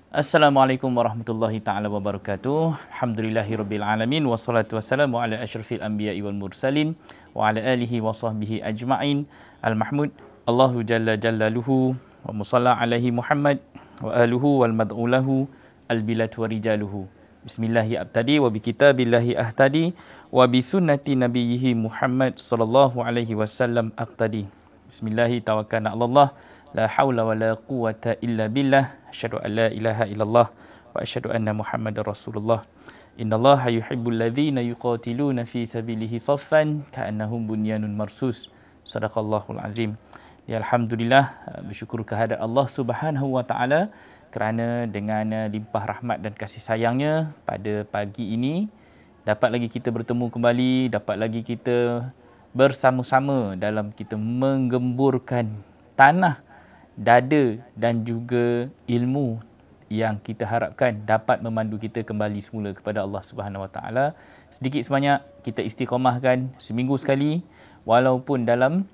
Assalamualaikum warahmatullahi taala wabarakatuh. Alhamdulillahirabbil alamin wassalatu wassalamu ala asyrafil anbiya'i wal mursalin wa ala alihi wa sahbihi ajma'in. Al-Mahmud Allahu jalla jalaluhu wa musalla alaihi Muhammad wa aluhu wal mad'ulahu al-bilad wa rijaluhu. Bismillahi abtadi wa bi kitabillahi ahtadi wa bi sunnati nabiyhi Muhammad sallallahu alaihi wasallam aqtadi. Bismillahi tawakkalna 'ala Allah. La haula wa la quwata illa billah. Asyhadu an la ilaha illallah wa asyhadu anna Muhammadar Rasulullah. Innallaha yuhibbul ladzina yuqatiluna fi sabilihi saffan ka'annahum bunyanun marsus. Sadaqallahul azim. Ya, alhamdulillah, bersyukur kehadrat Allah Subhanahu wa taala kerana dengan limpah rahmat dan kasih sayangnya pada pagi ini dapat lagi kita bertemu kembali, dapat lagi kita bersama-sama dalam kita menggemburkan tanah, dada dan juga ilmu yang kita harapkan dapat memandu kita kembali semula kepada Allah Subhanahu Wa Taala. Sedikit sebanyak kita istiqamahkan seminggu sekali, walaupun dalam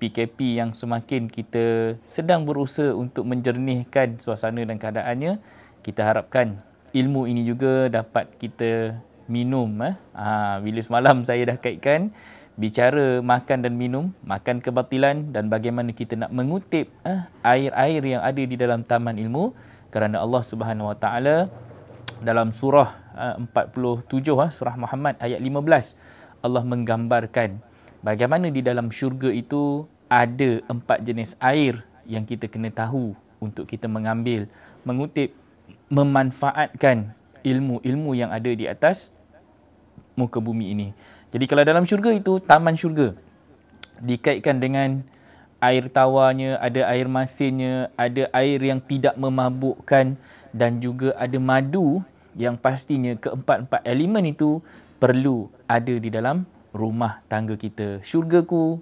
PKP yang semakin kita sedang berusaha untuk menjernihkan suasana dan keadaannya, kita harapkan ilmu ini juga dapat kita minum. Bila semalam saya dah kaitkan bicara makan dan minum, makan kebatilan dan bagaimana kita nak mengutip air-air yang ada di dalam taman ilmu, kerana Allah Subhanahu Wa Taala dalam surah 47 surah Muhammad ayat 15 Allah menggambarkan bagaimana di dalam syurga itu ada 4 jenis air yang kita kena tahu untuk kita mengambil, mengutip, memanfaatkan ilmu-ilmu yang ada di atas muka bumi ini. Jadi kalau dalam syurga itu, taman syurga dikaitkan dengan air tawarnya, ada air masinnya, ada air yang tidak memabukkan dan juga ada madu yang pastinya keempat-empat elemen itu perlu ada di dalam rumah tangga kita. Syurgaku,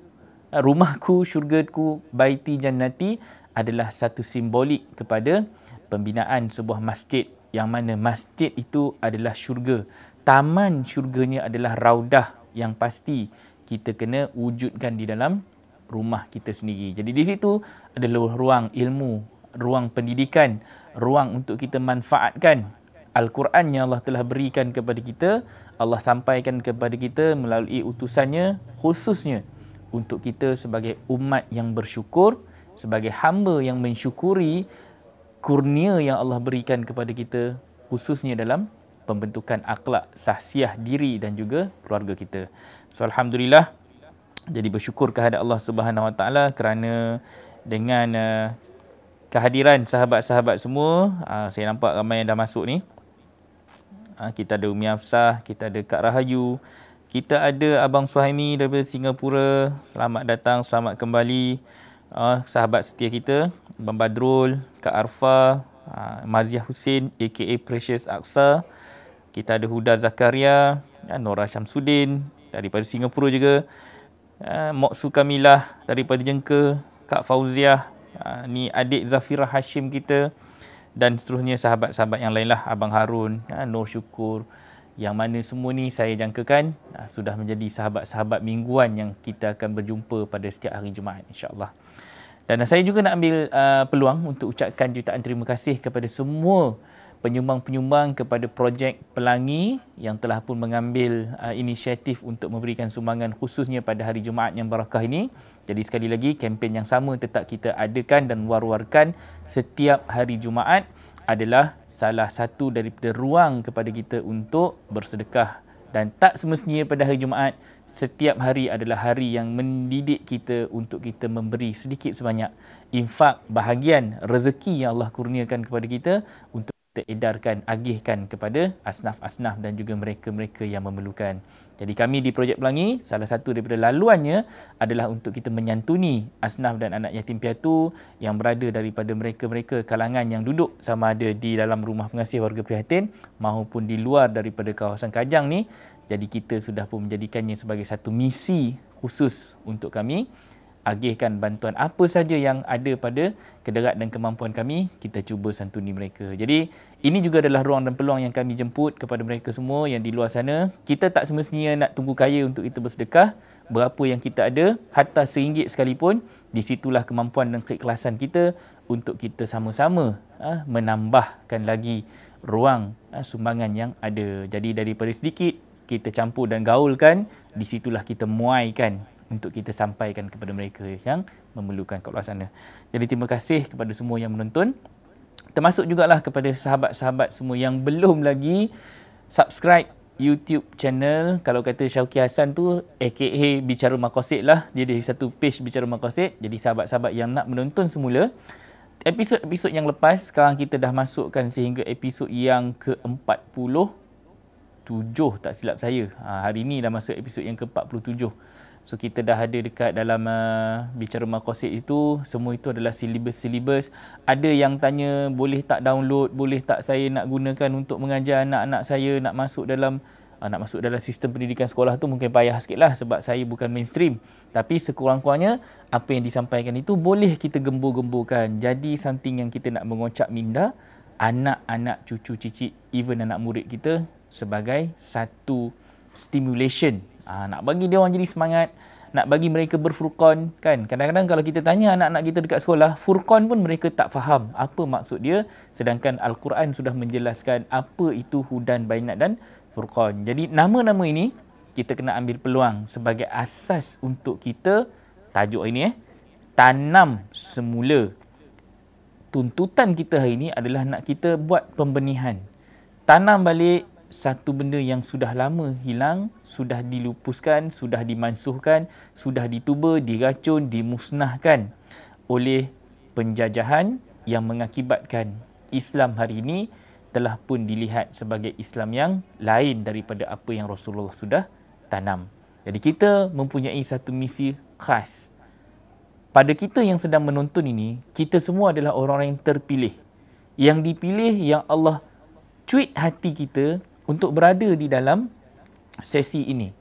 rumahku, syurgaku, baiti jannati adalah satu simbolik kepada pembinaan sebuah masjid, yang mana masjid itu adalah syurga. Taman syurganya adalah raudah yang pasti kita kena wujudkan di dalam rumah kita sendiri. Jadi di situ adalah ruang ilmu, ruang pendidikan, ruang untuk kita manfaatkan Al-Quran yang Allah telah berikan kepada kita, Allah sampaikan kepada kita melalui utusannya, khususnya untuk kita sebagai umat yang bersyukur, sebagai hamba yang mensyukuri kurnia yang Allah berikan kepada kita, khususnya dalam pembentukan akhlak, sahsiah diri dan juga keluarga kita. So alhamdulillah, jadi bersyukur kehadrat Allah Subhanahu Wa Taala kerana dengan kehadiran sahabat-sahabat semua, saya nampak ramai yang dah masuk ni. Kita ada Umi Hafsah, kita ada Kak Rahayu, kita ada Abang Suhaimi daripada Singapura. Selamat datang, selamat kembali. Sahabat setia kita, Abang Badrul, Kak Arfa, Maziah Hussein aka Precious Aqsa. Kita ada Huda Zakaria, Nora Syamsuddin daripada Singapura juga, Mok Sukamilah daripada Jengka, Kak Fauziah, ni adik Zafirah Hashim kita, dan seterusnya sahabat-sahabat yang lainlah, Abang Harun, Nur Syukur, yang mana semua ni saya jangkakan sudah menjadi sahabat-sahabat mingguan yang kita akan berjumpa pada setiap hari Jumaat, insya-Allah. Dan saya juga nak ambil peluang untuk ucapkan jutaan terima kasih kepada semua penyumbang-penyumbang kepada projek Pelangi yang telah pun mengambil inisiatif untuk memberikan sumbangan khususnya pada hari Jumaat yang barakah ini. Jadi sekali lagi, kempen yang sama tetap kita adakan dan war-warkan setiap hari Jumaat adalah salah satu daripada ruang kepada kita untuk bersedekah. Dan tak semestinya pada hari Jumaat, setiap hari adalah hari yang mendidik kita untuk kita memberi sedikit sebanyak infak, bahagian rezeki yang Allah kurniakan kepada kita untuk kita edarkan, agihkan kepada asnaf-asnaf dan juga mereka-mereka yang memerlukan. Jadi kami di Projek Pelangi, salah satu daripada laluannya adalah untuk kita menyantuni asnaf dan anak yatim piatu yang berada daripada mereka-mereka kalangan yang duduk sama ada di dalam rumah pengasih warga prihatin maupun di luar daripada kawasan Kajang ni. Jadi kita sudah pun menjadikannya sebagai satu misi khusus untuk kami agihkan bantuan apa saja yang ada pada kederat dan kemampuan kami, kita cuba santuni mereka. Jadi ini juga adalah ruang dan peluang yang kami jemput kepada mereka semua yang di luar sana. Kita tak semestinya nak tunggu kaya untuk kita bersedekah. berapa yang kita ada, hatta RM1 sekalipun, di situlah kemampuan dan keikhlasan kita untuk kita sama-sama menambahkan lagi ruang sumbangan yang ada. Jadi daripada sedikit kita campur dan gaulkan, di situlah kita muaikan untuk kita sampaikan kepada mereka yang memerlukan kat luar sana. Jadi terima kasih kepada semua yang menonton. Termasuk jugalah kepada sahabat-sahabat semua yang belum lagi subscribe YouTube channel. Kalau kata Syauqi Hassan tu, aka Bicara Maqasid lah. Dia ada satu page Bicara Maqasid. Jadi sahabat-sahabat yang nak menonton semula, episod-episod yang lepas, sekarang kita dah masukkan sehingga episod yang ke-47 tak silap saya. Hari ni dah masuk episod yang ke-47. So kita dah ada dekat dalam Bicara Maqasid itu, semua itu adalah silibus-silibus. Ada yang tanya boleh tak download, boleh tak saya nak gunakan untuk mengajar anak-anak saya nak masuk dalam sistem pendidikan sekolah tu. Mungkin payah sikit lah sebab saya bukan mainstream. Tapi sekurang-kurangnya apa yang disampaikan itu boleh kita gembur-gemburkan. Jadi something yang kita nak mengocak minda anak-anak, cucu, cicit, even anak murid kita sebagai satu stimulation. Nak bagi dia orang jadi semangat, nak bagi mereka berfurqan kan. Kadang-kadang kalau kita tanya anak-anak kita dekat sekolah, furqan pun mereka tak faham apa maksud dia, sedangkan Al-Quran sudah menjelaskan apa itu hudan, bainat dan furqan. Jadi nama-nama ini kita kena ambil peluang sebagai asas untuk kita, tajuk ini tanam semula. Tuntutan kita hari ini adalah nak kita buat pembenihan, tanam balik satu benda yang sudah lama hilang, sudah dilupuskan, sudah dimansuhkan, sudah dituba, diracun, dimusnahkan oleh penjajahan yang mengakibatkan Islam hari ini telah pun dilihat sebagai Islam yang lain daripada apa yang Rasulullah sudah tanam. Jadi kita mempunyai satu misi khas. Pada kita yang sedang menonton ini, kita semua adalah orang-orang yang terpilih. Yang dipilih, yang Allah cuit hati kita untuk berada di dalam sesi ini.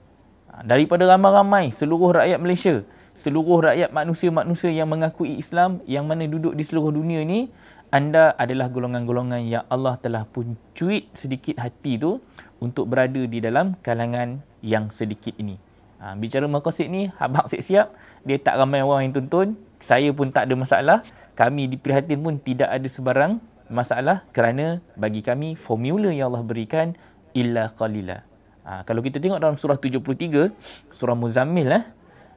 Daripada ramai-ramai seluruh rakyat Malaysia, seluruh rakyat manusia-manusia yang mengakui Islam, yang mana duduk di seluruh dunia ini, anda adalah golongan-golongan yang Allah telah pun cuit sedikit hati tu untuk berada di dalam kalangan yang sedikit ini. Bicara Maqasid ni, abang siap-siap, dia tak ramai orang yang tonton, saya pun tak ada masalah, kami di Prihatin pun tidak ada sebarang masalah, kerana bagi kami formula yang Allah berikan illa qalila. Kalau kita tengok dalam surah 73, surah Muzammil,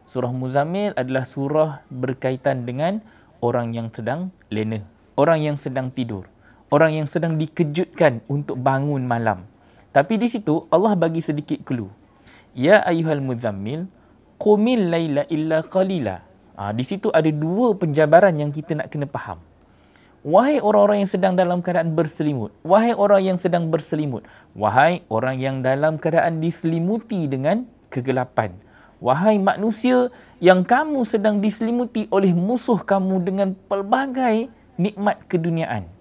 surah Muzammil adalah surah berkaitan dengan orang yang sedang lena, orang yang sedang tidur, orang yang sedang dikejutkan untuk bangun malam. Tapi di situ Allah bagi sedikit clue. Ya ayyuhal muzammil, qumil laila illa qalila. Di situ ada dua penjabaran yang kita nak kena faham. Wahai orang-orang yang sedang dalam keadaan berselimut. Wahai orang yang sedang berselimut. Wahai orang yang dalam keadaan diselimuti dengan kegelapan. Wahai manusia yang kamu sedang diselimuti oleh musuh kamu dengan pelbagai nikmat keduniaan.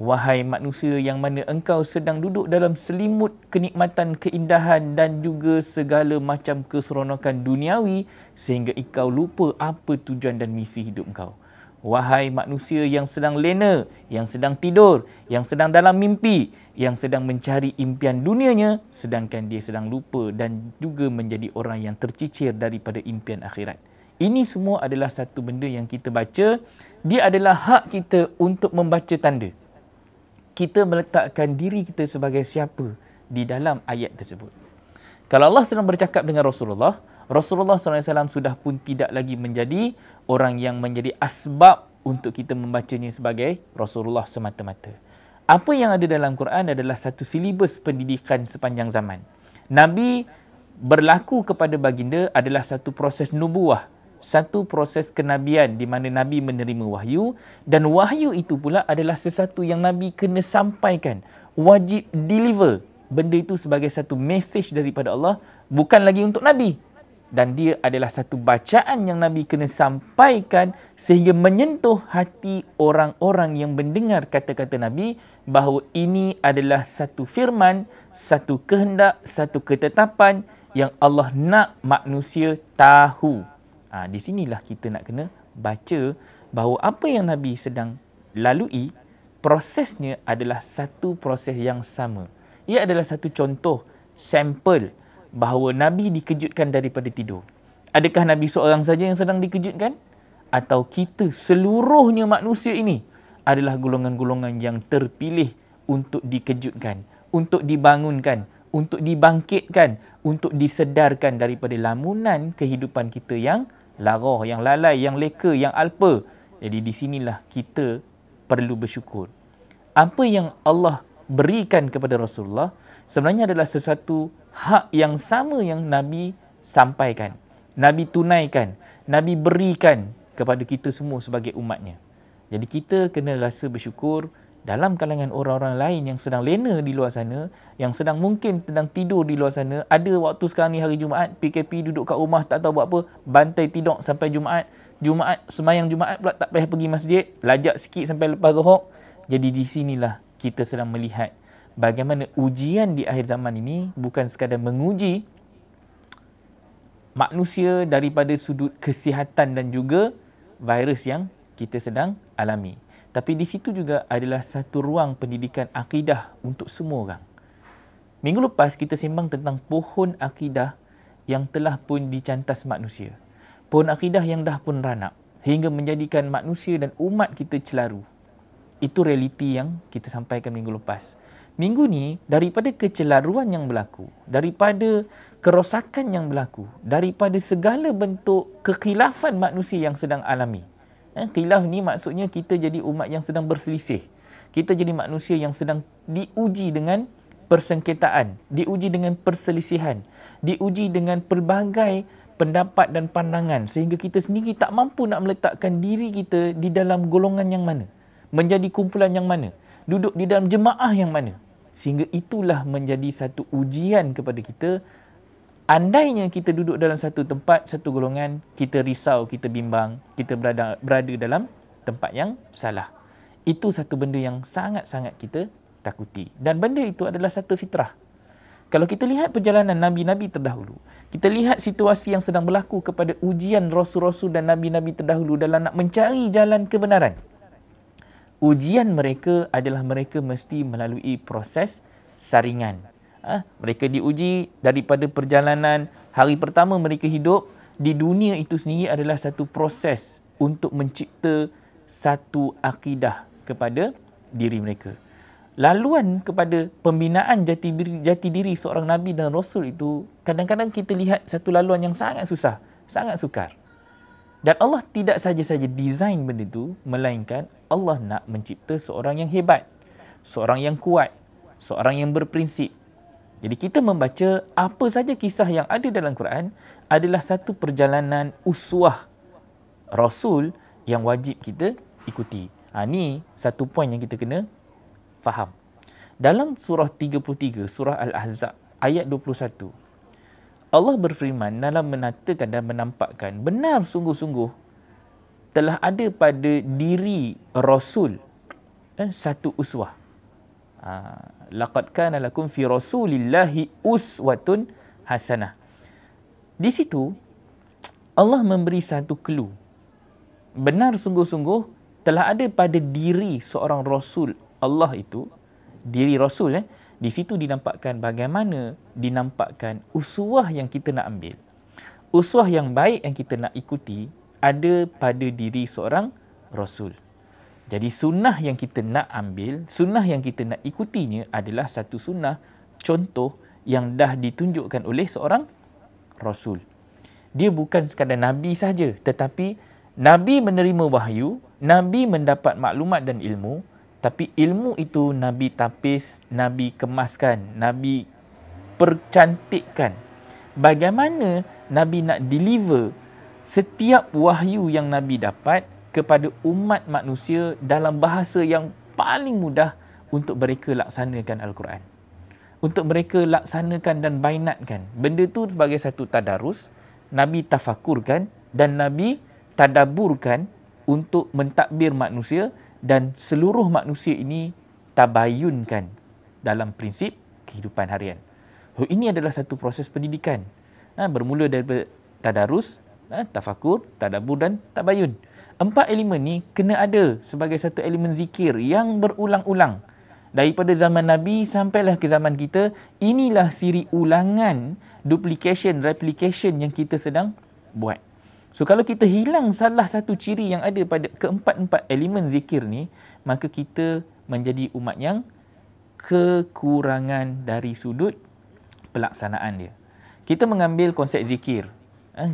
Wahai manusia yang mana engkau sedang duduk dalam selimut kenikmatan, keindahan dan juga segala macam keseronokan duniawi sehingga engkau lupa apa tujuan dan misi hidup engkau. Wahai manusia yang sedang lena, yang sedang tidur, yang sedang dalam mimpi, yang sedang mencari impian dunianya, sedangkan dia sedang lupa dan juga menjadi orang yang tercicir daripada impian akhirat. Ini semua adalah satu benda yang kita baca. Dia adalah hak kita untuk membaca tanda. Kita meletakkan diri kita sebagai siapa di dalam ayat tersebut. Kalau Allah sedang bercakap dengan Rasulullah, Rasulullah SAW sudah pun tidak lagi menjadi orang yang menjadi asbab untuk kita membacanya sebagai Rasulullah semata-mata. Apa yang ada dalam Quran adalah satu silibus pendidikan sepanjang zaman. Nabi berlaku kepada baginda adalah satu proses nubuah, satu proses kenabian di mana Nabi menerima wahyu, dan wahyu itu pula adalah sesuatu yang Nabi kena sampaikan, wajib deliver. Benda itu sebagai satu mesej daripada Allah, bukan lagi untuk Nabi. Dan dia adalah satu bacaan yang Nabi kena sampaikan sehingga menyentuh hati orang-orang yang mendengar kata-kata Nabi bahawa ini adalah satu firman, satu kehendak, satu ketetapan yang Allah nak manusia tahu. Di sinilah kita nak kena baca bahawa apa yang Nabi sedang lalui, prosesnya adalah satu proses yang sama. Ia adalah satu contoh, sampel bahawa Nabi dikejutkan daripada tidur. Adakah Nabi seorang saja yang sedang dikejutkan? Atau kita seluruhnya manusia ini adalah golongan-golongan yang terpilih untuk dikejutkan, untuk dibangunkan, untuk dibangkitkan, untuk disedarkan daripada lamunan kehidupan kita yang lara, yang lalai, yang leka, yang alpa. Jadi di sinilah kita perlu bersyukur. Apa yang Allah berikan kepada Rasulullah sebenarnya adalah sesuatu hak yang sama yang Nabi sampaikan, Nabi tunaikan, Nabi berikan kepada kita semua sebagai umatnya. Jadi kita kena rasa bersyukur dalam kalangan orang-orang lain yang sedang lena di luar sana, yang mungkin sedang tidur di luar sana. Ada waktu sekarang ni hari Jumaat, PKP, duduk kat rumah tak tahu buat apa, bantai tidur sampai Jumaat, semayang Jumaat pula tak payah pergi masjid, lajak sikit sampai lepas Zuhur. Jadi di sinilah kita sedang melihat bagaimana ujian di akhir zaman ini bukan sekadar menguji manusia daripada sudut kesihatan dan juga virus yang kita sedang alami. Tapi di situ juga adalah satu ruang pendidikan akidah untuk semua orang. Minggu lepas kita sembang tentang pohon akidah yang telah pun dicantas manusia. Pohon akidah yang dah pun ranak hingga menjadikan manusia dan umat kita celaru. Itu realiti yang kita sampaikan minggu lepas. Minggu ni, daripada kecelaruan yang berlaku, daripada kerosakan yang berlaku, daripada segala bentuk kekhilafan manusia yang sedang alami. Khilaf ni maksudnya kita jadi umat yang sedang berselisih. Kita jadi manusia yang sedang diuji dengan persengketaan, diuji dengan perselisihan, diuji dengan pelbagai pendapat dan pandangan sehingga kita sendiri tak mampu nak meletakkan diri kita di dalam golongan yang mana, menjadi kumpulan yang mana, duduk di dalam jemaah yang mana. Sehingga itulah menjadi satu ujian kepada kita. Andainya kita duduk dalam satu tempat, satu golongan, kita risau, kita bimbang, kita berada dalam tempat yang salah. Itu satu benda yang sangat-sangat kita takuti. Dan benda itu adalah satu fitrah. Kalau kita lihat perjalanan Nabi-Nabi terdahulu, kita lihat situasi yang sedang berlaku kepada ujian Rasul-Rasul dan Nabi-Nabi terdahulu dalam nak mencari jalan kebenaran. Ujian mereka adalah mereka mesti melalui proses saringan. Mereka diuji daripada perjalanan hari pertama mereka hidup di dunia itu sendiri adalah satu proses untuk mencipta satu akidah kepada diri mereka. Laluan kepada pembinaan jati diri seorang Nabi dan Rasul itu kadang-kadang kita lihat satu laluan yang sangat susah, sangat sukar. Dan Allah tidak saja-saja design benda itu, melainkan Allah nak mencipta seorang yang hebat, seorang yang kuat, seorang yang berprinsip. Jadi kita membaca apa saja kisah yang ada dalam Quran adalah satu perjalanan uswah Rasul yang wajib kita ikuti. Ini satu poin yang kita kena faham. Dalam surah 33, surah Al-Ahzab, ayat 21, Allah berfirman dalam menatakan dan menampakkan benar sungguh-sungguh telah ada pada diri Rasul satu uswah. Laqad kana lakum fi rasulillahi uswatun hasanah. Di situ Allah memberi satu clue. Benar sungguh-sungguh telah ada pada diri seorang Rasul Allah itu, diri Rasul di situ dinampakkan bagaimana dinampakkan uswah yang kita nak ambil. Uswah yang baik yang kita nak ikuti ada pada diri seorang Rasul. Jadi sunnah yang kita nak ambil, sunnah yang kita nak ikutinya adalah satu sunnah contoh yang dah ditunjukkan oleh seorang Rasul. Dia bukan sekadar Nabi saja, tetapi Nabi menerima wahyu, Nabi mendapat maklumat dan ilmu, tapi ilmu itu Nabi tapis, Nabi kemaskan, Nabi percantikkan. Bagaimana Nabi nak deliver setiap wahyu yang Nabi dapat kepada umat manusia dalam bahasa yang paling mudah untuk mereka laksanakan Al-Quran. Untuk mereka laksanakan dan bainatkan. Benda tu sebagai satu tadarus, Nabi tafakurkan dan Nabi tadaburkan untuk mentadbir manusia dan seluruh manusia ini tabayunkan dalam prinsip kehidupan harian. Ini adalah satu proses pendidikan. Bermula daripada tadarus, tafakur, tadabur dan tabayun. 4 elemen ni kena ada sebagai satu elemen zikir yang berulang-ulang. Daripada zaman Nabi sampailah ke zaman kita, inilah siri ulangan, duplication, replication yang kita sedang buat. So kalau kita hilang salah satu ciri yang ada pada keempat-empat elemen zikir ni, maka kita menjadi umat yang kekurangan dari sudut pelaksanaan dia. Kita mengambil konsep zikir.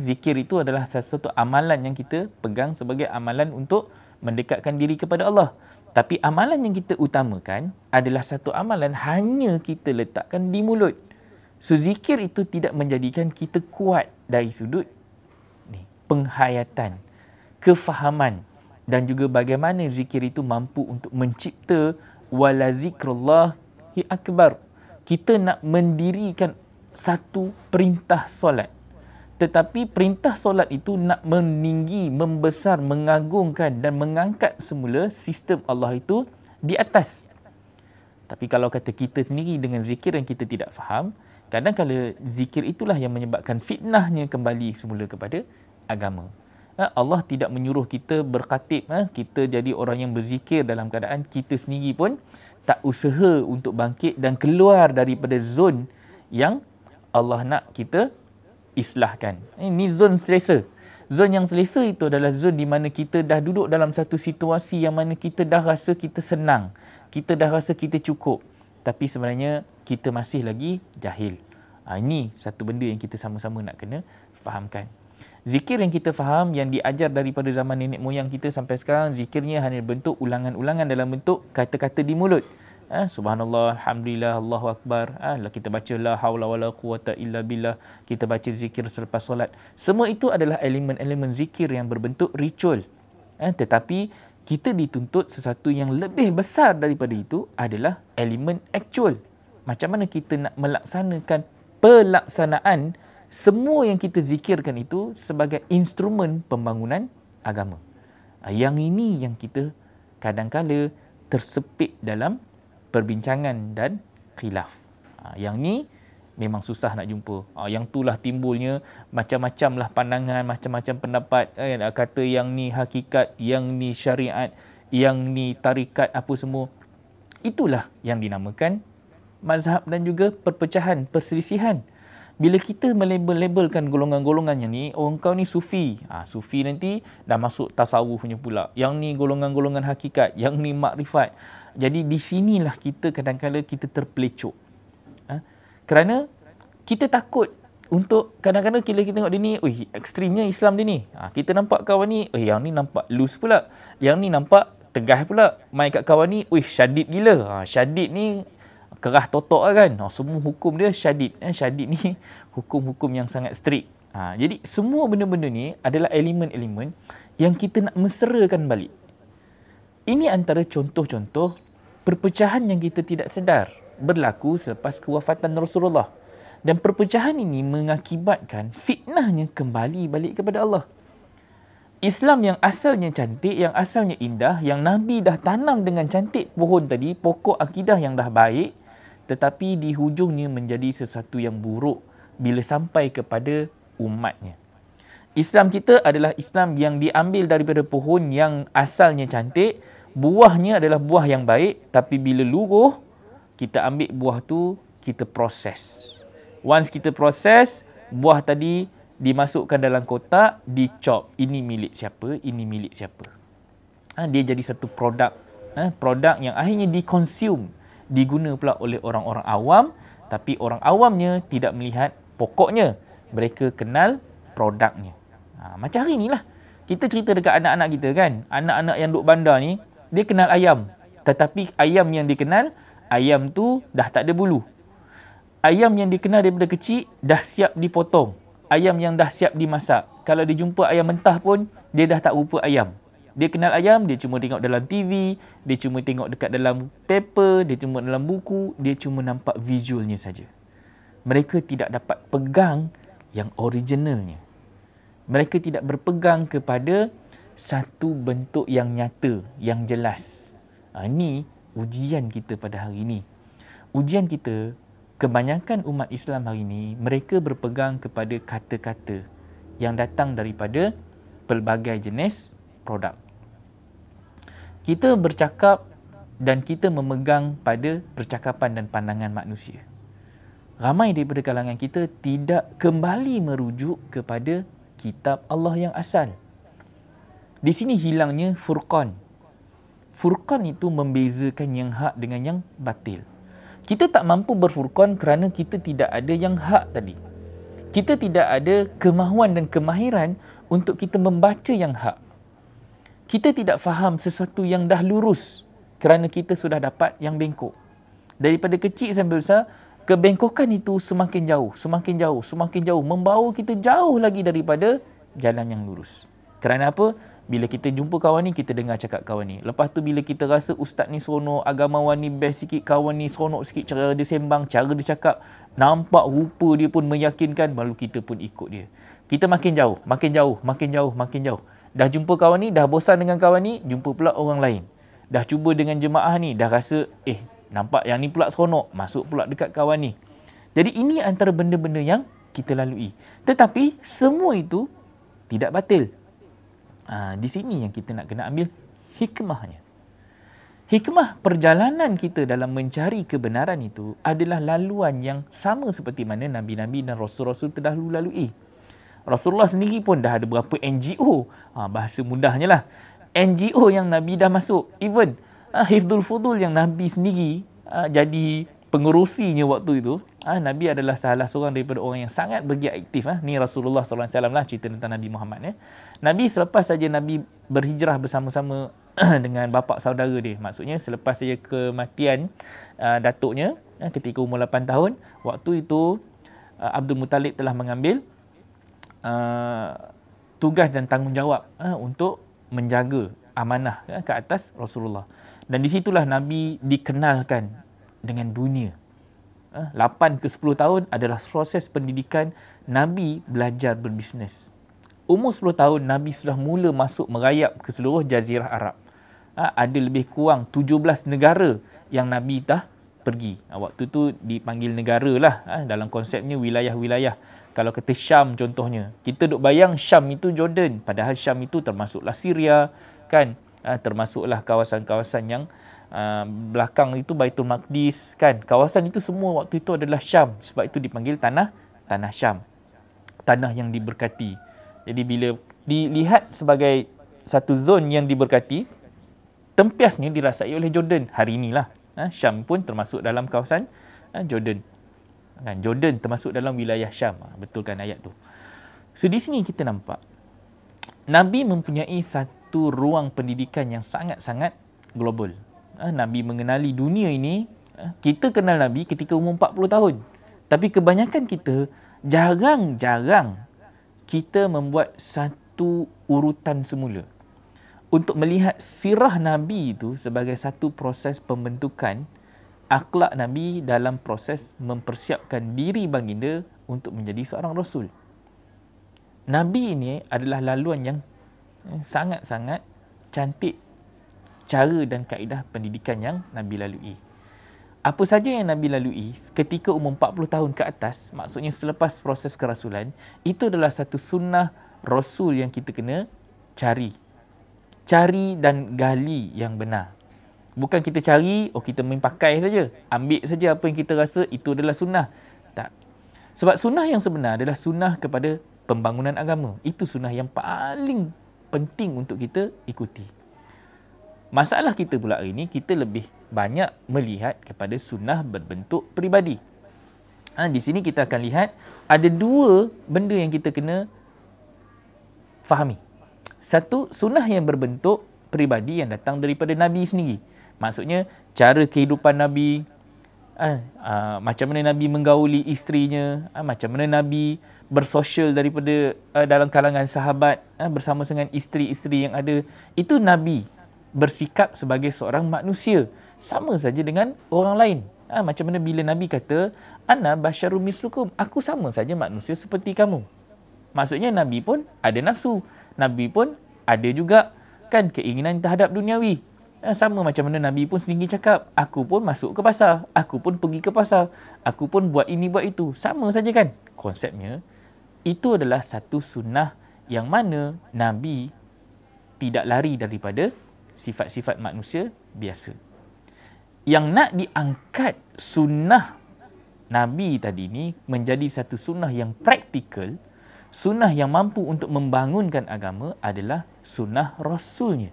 Zikir itu adalah satu amalan yang kita pegang sebagai amalan untuk mendekatkan diri kepada Allah. Tapi amalan yang kita utamakan adalah satu amalan hanya kita letakkan di mulut. So zikir itu tidak menjadikan kita kuat dari sudut penghayatan, kefahaman dan juga bagaimana zikir itu mampu untuk mencipta wala zikrullahi akbar. Kita nak mendirikan satu perintah solat. Tetapi perintah solat itu nak meninggi, membesar, mengagungkan dan mengangkat semula sistem Allah itu di atas. Tapi kalau kata kita sendiri dengan zikir yang kita tidak faham, kadang-kadang zikir itulah yang menyebabkan fitnahnya kembali semula kepada agama. Allah tidak menyuruh kita berkhatib, kita jadi orang yang berzikir dalam keadaan kita sendiri pun tak usaha untuk bangkit dan keluar daripada zon yang Allah nak kita islahkan. Ini zon selesa. Zon yang selesa itu adalah zon di mana kita dah duduk dalam satu situasi yang mana kita dah rasa kita senang, kita dah rasa kita cukup, tapi sebenarnya kita masih lagi jahil. Ini satu benda yang kita sama-sama nak kena fahamkan. Zikir yang kita faham, yang diajar daripada zaman nenek moyang kita sampai sekarang, zikirnya hanya bentuk ulangan-ulangan dalam bentuk kata-kata di mulut. Subhanallah, Alhamdulillah, Allahu Akbar. Kita baca la hawla wa la quwata illa billah. Kita baca zikir selepas solat. Semua itu adalah elemen-elemen zikir yang berbentuk ritual. Tetapi kita dituntut sesuatu yang lebih besar daripada itu adalah elemen actual. Macam mana kita nak melaksanakan pelaksanaan semua yang kita zikirkan itu sebagai instrumen pembangunan agama. Yang ini yang kita kadang-kala tersepit dalam perbincangan dan khilaf. Yang ni memang susah nak jumpa. Yang itulah timbulnya macam-macam lah pandangan, macam-macam pendapat. Kata yang ni hakikat, yang ni syariat, yang ni tarikat, apa semua. Itulah yang dinamakan mazhab dan juga perpecahan, perselisihan. Bila kita melabel-labelkan golongan-golongan yang ni, kau ni sufi. Sufi nanti dah masuk tasawufnya pula. Yang ni golongan-golongan hakikat, yang ni makrifat. Jadi di sinilah kita kadang-kadang kita terpelecok. Kerana kita takut untuk kadang-kadang kita tengok dia ni, ekstrimnya Islam dia ni. Kita nampak kawan ni, yang ni nampak loose pula. Yang ni nampak tegas pula. Mai kat kawan ni, syadid gila. Syadid ni kerah totok lah kan. Semua hukum dia syadid. Syadid ni hukum-hukum yang sangat strict. Jadi semua benda-benda ni adalah elemen-elemen yang kita nak meserakan balik. Ini antara contoh-contoh perpecahan yang kita tidak sedar berlaku selepas kewafatan Rasulullah. Dan perpecahan ini mengakibatkan fitnahnya kembali balik kepada Allah. Islam yang asalnya cantik, yang asalnya indah, yang Nabi dah tanam dengan cantik pohon tadi, pokok akidah yang dah baik, tetapi di hujungnya menjadi sesuatu yang buruk bila sampai kepada umatnya. Islam kita adalah Islam yang diambil daripada pohon yang asalnya cantik, buahnya adalah buah yang baik, tapi bila luruh, kita ambil buah tu, kita proses. Once kita proses, buah tadi dimasukkan dalam kotak, dicop. Ini milik siapa, ini milik siapa. Dia jadi satu produk. Produk yang akhirnya dikonsume, diguna pula oleh orang-orang awam, tapi orang awamnya tidak melihat pokoknya. Mereka kenal produknya. Macam hari ni lah. Kita cerita dekat anak-anak kita kan. Anak-anak yang duduk bandar ni, dia kenal ayam. Tetapi ayam yang dikenal, ayam tu dah tak ada bulu. Ayam yang dikenal daripada kecil, dah siap dipotong. Ayam yang dah siap dimasak. Kalau dia jumpa ayam mentah pun, dia dah tak rupa ayam. Dia kenal ayam, dia cuma tengok dalam TV, dia cuma tengok dekat dalam paper, dia cuma dalam buku, dia cuma nampak visualnya saja. Mereka tidak dapat pegang yang originalnya. Mereka tidak berpegang kepada satu bentuk yang nyata, yang jelas. Ini ujian kita pada hari ini. Ujian kita, kebanyakan umat Islam hari ini, mereka berpegang kepada kata-kata yang datang daripada pelbagai jenis produk. Kita bercakap dan kita memegang pada percakapan dan pandangan manusia. Ramai daripada kalangan kita tidak kembali merujuk kepada kitab Allah yang asal. Di sini hilangnya furqan. Furqan itu membezakan yang hak dengan yang batil. Kita tak mampu berfurqan kerana kita tidak ada yang hak tadi. Kita tidak ada kemahuan dan kemahiran untuk kita membaca yang hak. Kita tidak faham sesuatu yang dah lurus kerana kita sudah dapat yang bengkok. Daripada kecil sampai besar, kebengkokan itu semakin jauh, semakin jauh, semakin jauh, membawa kita jauh lagi daripada jalan yang lurus. Kerana apa? Bila kita jumpa kawan ni, kita dengar cakap kawan ni. Lepas tu bila kita rasa ustaz ni seronok, agamawan ni best sikit, kawan ni seronok sikit cara dia sembang, cara dia cakap, nampak rupa dia pun meyakinkan, baru kita pun ikut dia. Kita makin jauh, makin jauh, makin jauh, makin jauh. Dah jumpa kawan ni, dah bosan dengan kawan ni, jumpa pula orang lain. Dah cuba dengan jemaah ni, dah rasa, nampak yang ni pula seronok, masuk pula dekat kawan ni. Jadi ini antara benda-benda yang kita lalui. Tetapi semua itu tidak batil. Di sini yang kita nak kena ambil hikmahnya. Hikmah perjalanan kita dalam mencari kebenaran itu adalah laluan yang sama seperti mana Nabi-Nabi dan Rasul-Rasul terdahulu lalui. Rasulullah sendiri pun dah ada berapa NGO. Bahasa mudahnya lah. NGO yang Nabi dah masuk. Even Hifdul Fudul yang Nabi sendiri jadi pengurusinya waktu itu. Nabi adalah salah seorang daripada orang yang sangat bergiat aktif. Ni Rasulullah SAW lah cerita tentang Nabi Muhammad. Nabi selepas saja Nabi berhijrah bersama-sama dengan bapa saudara dia. Maksudnya selepas saja kematian datuknya ketika umur 8 tahun. Waktu itu Abdul Muttalib telah mengambil tugas dan tanggungjawab untuk menjaga amanah ke atas Rasulullah. Dan di situlah Nabi dikenalkan dengan dunia. 8 ke 10 tahun adalah proses pendidikan Nabi belajar berbisnes. Umur 10 tahun Nabi sudah mula masuk merayap ke seluruh jazirah Arab. Ada lebih kurang 17 negara yang Nabi dah pergi. Waktu tu dipanggil negara lah. Dalam konsepnya wilayah-wilayah. Kalau kata Syam contohnya, kita duk bayang Syam itu Jordan, padahal Syam itu termasuklah Syria, kan? Termasuklah kawasan-kawasan yang belakang itu Baitul Maqdis, kan? Kawasan itu semua waktu itu adalah Syam, sebab itu dipanggil tanah Syam, tanah yang diberkati. Jadi bila dilihat sebagai satu zon yang diberkati, tempiasnya dirasai oleh Jordan hari inilah. Syam pun termasuk dalam kawasan Jordan. Kan, Jordan termasuk dalam wilayah Syam. Betul kan ayat tu? So di sini kita nampak Nabi mempunyai satu ruang pendidikan yang sangat-sangat global. Nabi mengenali dunia ini. Kita kenal Nabi ketika umur 40 tahun. Tapi kebanyakan kita jarang-jarang kita membuat satu urutan semula untuk melihat sirah Nabi itu sebagai satu proses pembentukan akhlak Nabi dalam proses mempersiapkan diri baginda untuk menjadi seorang Rasul. Nabi ini adalah laluan yang sangat-sangat cantik cara dan kaedah pendidikan yang Nabi lalui. Apa saja yang Nabi lalui ketika umur 40 tahun ke atas, maksudnya selepas proses kerasulan, itu adalah satu sunnah Rasul yang kita kena cari. Cari dan gali yang benar. Bukan kita cari, kita main pakai saja. Ambil saja apa yang kita rasa itu adalah sunnah. Tak. Sebab sunnah yang sebenar adalah sunnah kepada pembangunan agama. Itu sunnah yang paling penting untuk kita ikuti. Masalah kita pula hari ini, kita lebih banyak melihat kepada sunnah berbentuk peribadi. Di sini kita akan lihat ada dua benda yang kita kena fahami. Satu, sunnah yang berbentuk peribadi yang datang daripada Nabi sendiri. Maksudnya, cara kehidupan Nabi, macam mana Nabi menggauli isterinya, macam mana Nabi bersosial daripada dalam kalangan sahabat bersama dengan isteri-isteri yang ada. Itu Nabi bersikap sebagai seorang manusia. Sama saja dengan orang lain. Macam mana bila Nabi kata, Ana basyarum mislukum, aku sama saja manusia seperti kamu. Maksudnya Nabi pun ada nafsu. Nabi pun ada juga kan keinginan terhadap duniawi. Sama macam mana Nabi pun sendiri cakap, aku pun masuk ke pasar, aku pun pergi ke pasar, aku pun buat ini buat itu. Sama saja kan konsepnya. Itu adalah satu sunnah yang mana Nabi tidak lari daripada sifat-sifat manusia biasa. Yang nak diangkat sunnah Nabi tadi ni menjadi satu sunnah yang praktikal, Sunnah yang mampu untuk membangunkan agama adalah sunnah Rasulnya.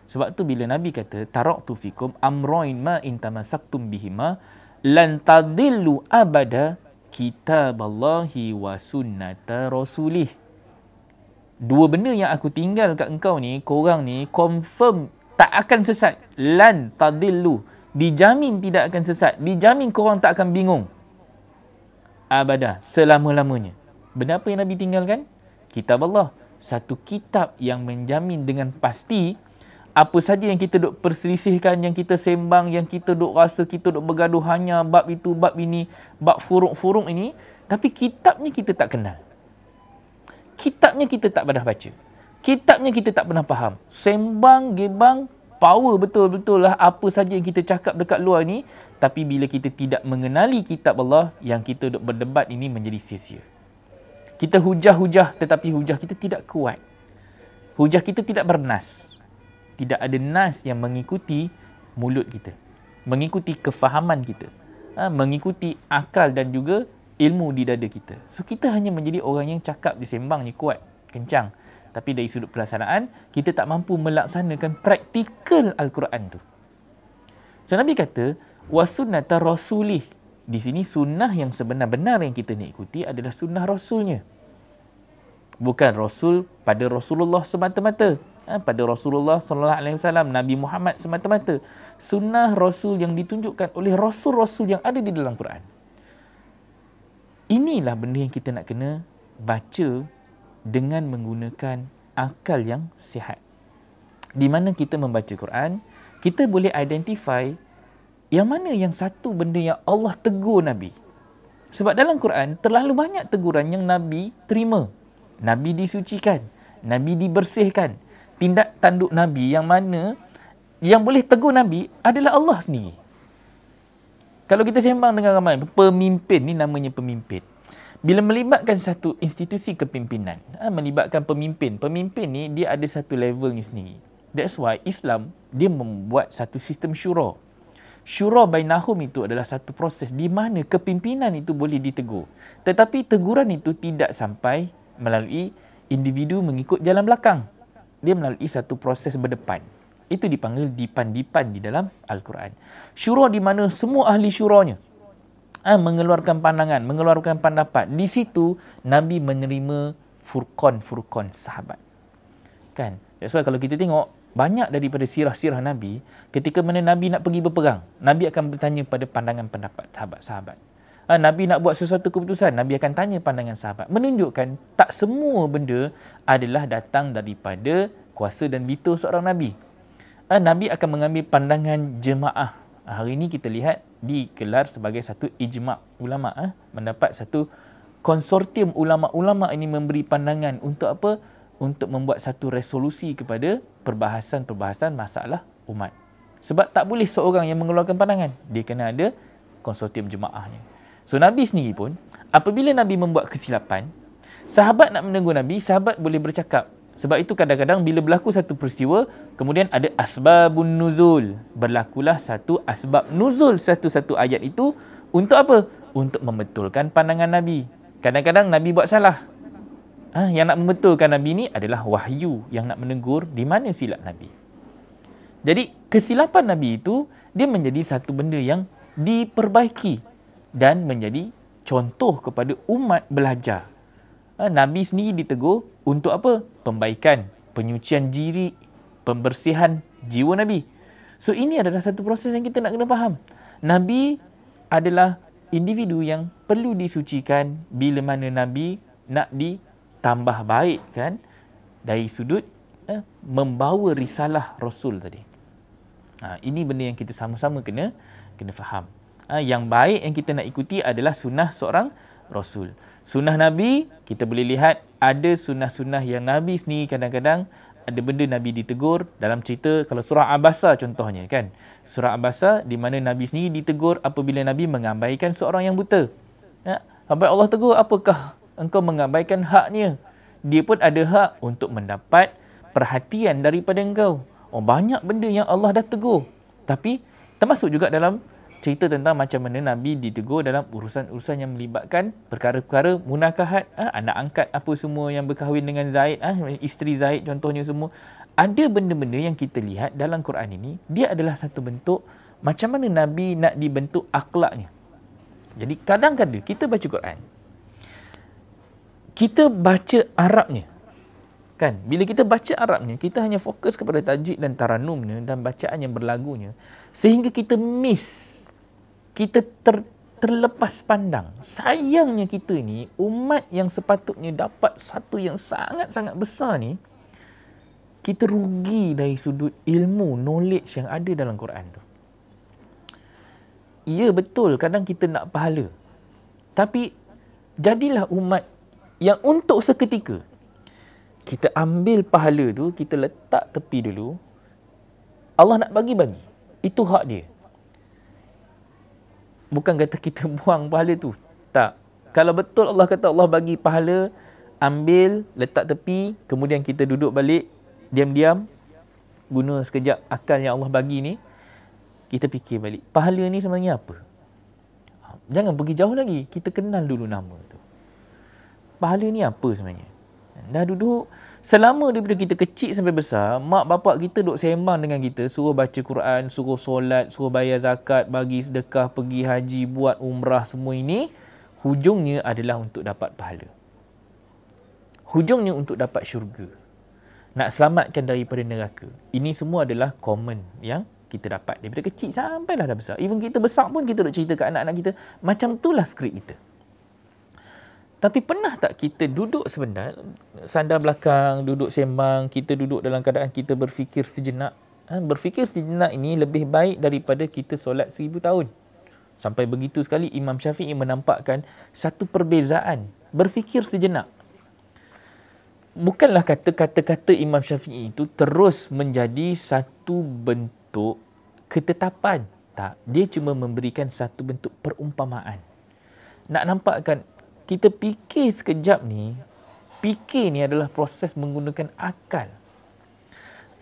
Sebab tu bila Nabi kata, taraktu fikum amroin ma intamasaktum bihima lan tadillu abada kitaballahi wa sunnata rasulih. Dua benda yang aku tinggal kat engkau ni, korang ni confirm tak akan sesat. Lan tadillu, dijamin tidak akan sesat. Dijamin korang tak akan bingung. Abada, selama-lamanya. Benda apa yang Nabi tinggalkan? Kitab Allah. Satu kitab yang menjamin dengan pasti apa saja yang kita duk perselisihkan, yang kita sembang, yang kita duk rasa, kita duk bergaduh hanya bab itu, bab ini, bab furuk-furuk ini, tapi kitabnya kita tak kenal. Kitabnya kita tak pernah baca. Kitabnya kita tak pernah faham. Sembang, gebang, power betul-betul lah apa saja yang kita cakap dekat luar ni, tapi bila kita tidak mengenali kitab Allah, yang kita duk berdebat ini menjadi sia-sia. Kita hujah-hujah tetapi hujah kita tidak kuat. Hujah kita tidak bernas. Tidak ada nas yang mengikuti mulut kita. Mengikuti kefahaman kita. Mengikuti akal dan juga ilmu di dada kita. So kita hanya menjadi orang yang cakap disembang ni kuat, kencang. Tapi dari sudut pelaksanaan, kita tak mampu melaksanakan praktikal Al-Quran tu. So Nabi kata, wasunnata rasulih. Di sini sunnah yang sebenar-benar yang kita nak ikuti adalah sunnah Rasulnya. Bukan Rasul pada Rasulullah semata-mata. Pada Rasulullah SAW, Nabi Muhammad semata-mata. Sunnah Rasul yang ditunjukkan oleh Rasul-Rasul yang ada di dalam Quran. Inilah benda yang kita nak kena baca dengan menggunakan akal yang sihat. Di mana kita membaca Quran, kita boleh identify yang mana yang satu benda yang Allah tegur Nabi. Sebab dalam Quran, terlalu banyak teguran yang Nabi terima. Nabi disucikan, Nabi dibersihkan. Tindak tanduk Nabi yang mana yang boleh tegur Nabi adalah Allah sendiri. Kalau kita sembang dengan ramai, pemimpin ni namanya pemimpin. Bila melibatkan satu institusi kepimpinan, melibatkan pemimpin. Pemimpin ni dia ada satu levelnya sendiri. That's why Islam dia membuat satu sistem syura. Syura bainahum itu adalah satu proses di mana kepimpinan itu boleh ditegur. Tetapi teguran itu tidak sampai melalui individu mengikut jalan belakang. Dia melalui satu proses berdepan. Itu dipanggil dipan-dipan di dalam Al-Quran. Syura di mana semua ahli syuranya mengeluarkan pandangan, mengeluarkan pendapat. Di situ Nabi menerima furqan sahabat. Kan? That's why kalau kita tengok banyak daripada sirah-sirah Nabi, ketika mana Nabi nak pergi berperang, Nabi akan bertanya pada pandangan pendapat sahabat-sahabat. Nabi nak buat sesuatu keputusan, Nabi akan tanya pandangan sahabat. Menunjukkan tak semua benda adalah datang daripada kuasa dan veto seorang Nabi. Nabi akan mengambil pandangan jemaah. Hari ini kita lihat dikelar sebagai satu ijma' ulama'. Mendapat satu konsortium ulama'-ulama' ini memberi pandangan untuk apa? Untuk membuat satu resolusi kepada perbahasan-perbahasan masalah umat. Sebab tak boleh seorang yang mengeluarkan pandangan. Dia kena ada konsortium jemaahnya. So Nabi sendiri pun, apabila Nabi membuat kesilapan, sahabat nak menegur Nabi, sahabat boleh bercakap. Sebab itu kadang-kadang bila berlaku satu peristiwa, kemudian ada asbabun nuzul. Berlakulah satu asbab nuzul satu-satu ayat itu untuk apa? Untuk membetulkan pandangan Nabi. Kadang-kadang Nabi buat salah. Yang nak membetulkan Nabi ni adalah wahyu yang nak menegur di mana silap Nabi. Jadi kesilapan Nabi itu, dia menjadi satu benda yang diperbaiki dan menjadi contoh kepada umat belajar. Nabi sendiri ditegur untuk apa? Pembaikan, penyucian diri, pembersihan jiwa Nabi. So ini adalah satu proses yang kita nak kena faham. Nabi adalah individu yang perlu disucikan bila mana Nabi nak ditambah baik kan, dari sudut membawa risalah Rasul tadi. Ini benda yang kita sama-sama kena faham. Yang baik yang kita nak ikuti adalah sunnah seorang Rasul. Sunnah Nabi, kita boleh lihat ada sunnah-sunnah yang Nabi sendiri kadang-kadang ada benda Nabi ditegur. Dalam cerita, kalau surah Abasa contohnya kan. Surah Abasa di mana Nabi sendiri ditegur apabila Nabi mengabaikan seorang yang buta. Sampai Allah tegur, apakah engkau mengabaikan haknya? Dia pun ada hak untuk mendapat perhatian daripada engkau. Banyak benda yang Allah dah tegur. Tapi termasuk juga dalam cerita tentang macam mana Nabi ditegur dalam urusan-urusan yang melibatkan perkara-perkara munakahat, anak angkat apa semua yang berkahwin dengan Zaid, isteri Zaid contohnya semua. Ada benda-benda yang kita lihat dalam Quran ini, dia adalah satu bentuk macam mana Nabi nak dibentuk akhlaknya. Jadi kadang-kadang kita baca Quran, kita baca Arabnya. Kan? Bila kita baca Arabnya, kita hanya fokus kepada tajwid dan taranumnya dan bacaan yang berlagunya. Sehingga kita miss. Kita terlepas pandang. Sayangnya kita ni, umat yang sepatutnya dapat satu yang sangat-sangat besar ni, kita rugi dari sudut ilmu, knowledge yang ada dalam Quran tu. Ya betul, kadang kita nak pahala. Tapi, jadilah umat yang untuk seketika, kita ambil pahala tu, kita letak tepi dulu. Allah nak bagi-bagi. Itu hak dia. Bukan kata kita buang pahala tu. Tak. Kalau betul Allah kata Allah bagi pahala, ambil, letak tepi, kemudian kita duduk balik, diam-diam, guna sekejap akal yang Allah bagi ni, kita fikir balik, pahala ni sebenarnya apa? Jangan pergi jauh lagi. Kita kenal dulu nama tu. Pahala ni apa sebenarnya? Dah duduk, selama daripada kita kecil sampai besar, mak bapak kita duduk sembang dengan kita, suruh baca Quran, suruh solat, suruh bayar zakat, bagi sedekah, pergi haji, buat umrah, semua ini, hujungnya adalah untuk dapat pahala. Hujungnya untuk dapat syurga. Nak selamatkan daripada neraka. Ini semua adalah common yang kita dapat daripada kecil sampailah dah besar. Even kita besar pun kita duk cerita ke anak-anak kita. Macam itulah skrip kita. Tapi pernah tak kita duduk sebentar, sandar belakang, duduk sembang, kita duduk dalam keadaan kita berfikir sejenak. Berfikir sejenak ini lebih baik daripada kita solat 1000 tahun. Sampai begitu sekali Imam Syafi'i menampakkan satu perbezaan. Berfikir sejenak. Bukanlah kata-kata Imam Syafi'i itu terus menjadi satu bentuk ketetapan. Tak, dia cuma memberikan satu bentuk perumpamaan. Nak nampakkan, kita fikir sekejap ni, fikir ni adalah proses menggunakan akal.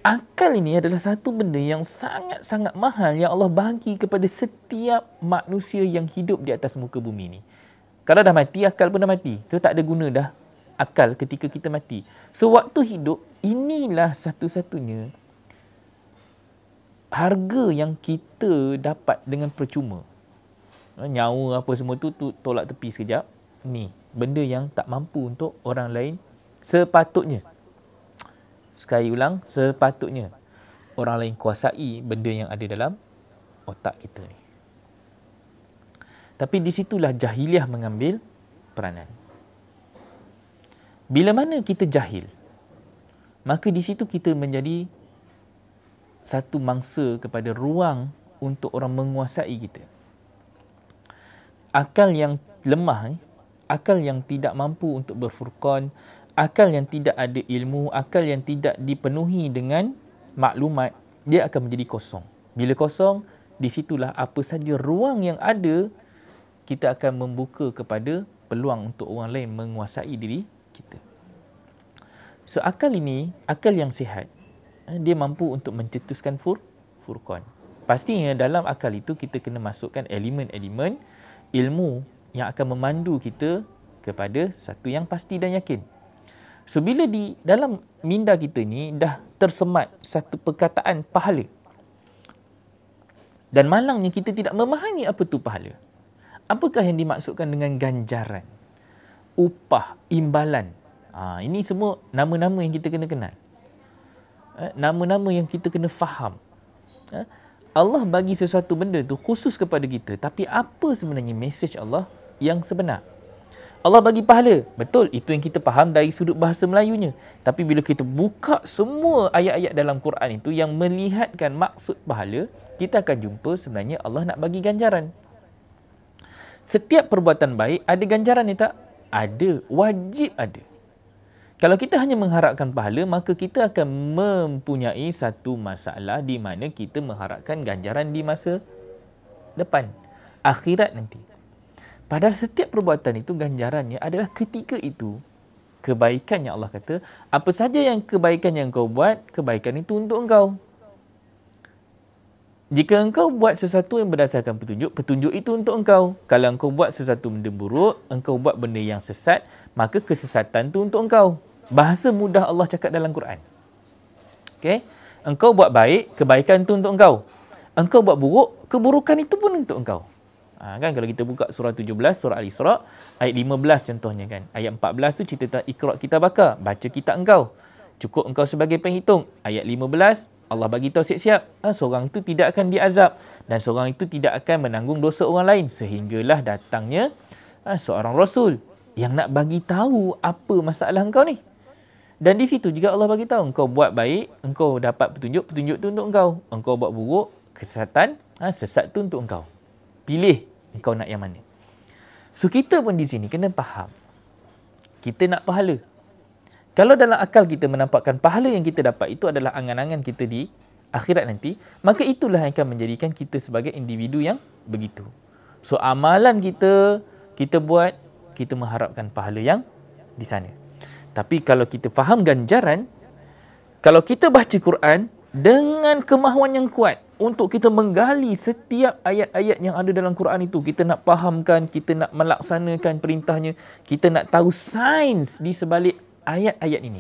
Akal ini adalah satu benda yang sangat-sangat mahal yang Allah bagi kepada setiap manusia yang hidup di atas muka bumi ni. Kalau dah mati, akal pun dah mati. So tak ada guna dah akal ketika kita mati. So waktu hidup, inilah satu-satunya harga yang kita dapat dengan percuma. Nyawa apa semua tu tolak tepi sekejap. Ni, benda yang tak mampu untuk orang lain sepatutnya. Sekali ulang, sepatutnya orang lain kuasai benda yang ada dalam otak kita ni. Tapi di situlah jahiliah mengambil peranan. Bila mana kita jahil, maka di situ kita menjadi satu mangsa kepada ruang untuk orang menguasai kita. Akal yang lemah ni, akal yang tidak mampu untuk berfurqan, akal yang tidak ada ilmu, akal yang tidak dipenuhi dengan maklumat, dia akan menjadi kosong. Bila kosong, di situlah apa saja ruang yang ada, kita akan membuka kepada peluang untuk orang lain menguasai diri kita. So akal ini, akal yang sihat, dia mampu untuk mencetuskan furqan. Pastinya dalam akal itu kita kena masukkan elemen-elemen ilmu yang akan memandu kita kepada satu yang pasti dan yakin. So bila di dalam minda kita ni dah tersemat satu perkataan pahala, dan malangnya kita tidak memahami apa tu pahala. Apakah yang dimaksudkan dengan ganjaran, upah, imbalan? Ini semua nama-nama yang kita kena kenal. Nama-nama yang kita kena faham. Allah bagi sesuatu benda tu khusus kepada kita, tapi apa sebenarnya mesej Allah yang sebenar? Allah bagi pahala, betul, itu yang kita faham dari sudut bahasa Melayunya. Tapi bila kita buka semua ayat-ayat dalam Quran itu yang melihatkan maksud pahala, kita akan jumpa sebenarnya Allah nak bagi ganjaran. Setiap perbuatan baik ada ganjaran ni tak? Ada, wajib ada. Kalau kita hanya mengharapkan pahala, maka kita akan mempunyai satu masalah di mana kita mengharapkan ganjaran di masa depan, akhirat nanti. Padahal setiap perbuatan itu ganjarannya adalah ketika itu. Kebaikan yang Allah kata, apa saja yang kebaikan yang kau buat, kebaikan itu untuk engkau. Jika engkau buat sesuatu yang berdasarkan petunjuk, petunjuk itu untuk engkau. Kalau engkau buat sesuatu benda buruk, engkau buat benda yang sesat, maka kesesatan itu untuk engkau. Bahasa mudah Allah cakap dalam Quran. Okay? Engkau buat baik, kebaikan itu untuk engkau. Engkau buat buruk, keburukan itu pun untuk engkau. Kan kalau kita buka surah 17, surah Al-Isra, ayat 15 contohnya kan. Ayat 14 tu cerita tentang Iqra' kitabaka, baca kitab engkau. Cukup engkau sebagai penghitung. Ayat 15, Allah bagi tahu siap-siap. Seorang itu tidak akan diazab dan seorang itu tidak akan menanggung dosa orang lain sehinggalah datangnya seorang Rasul yang nak bagi tahu apa masalah engkau ni. Dan di situ juga Allah bagi tahu, engkau buat baik, engkau dapat petunjuk, petunjuk tu untuk engkau. Engkau buat buruk, kesesatan, sesat tu untuk engkau. Pilih engkau nak yang mana. So kita pun di sini kena faham. Kita nak pahala. Kalau dalam akal kita menampakkan pahala yang kita dapat itu adalah angan-angan kita di akhirat nanti, maka itulah yang akan menjadikan kita sebagai individu yang begitu. So amalan kita buat, kita mengharapkan pahala yang di sana. Tapi kalau kita faham ganjaran, kalau kita baca Quran dengan kemahuan yang kuat untuk kita menggali setiap ayat-ayat yang ada dalam Quran itu, kita nak fahamkan, kita nak melaksanakan perintahnya, kita nak tahu sains di sebalik ayat-ayat ini.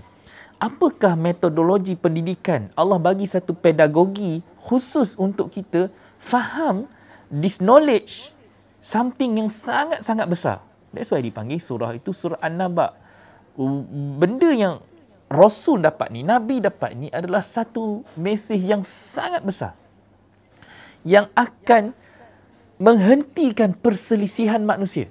Apakah metodologi pendidikan? Allah bagi satu pedagogi khusus untuk kita faham this knowledge, something yang sangat-sangat besar. That's why dipanggil surah itu surah An-Naba. Benda yang Rasul dapat ni, Nabi dapat ni adalah satu mesej yang sangat besar yang akan menghentikan perselisihan manusia.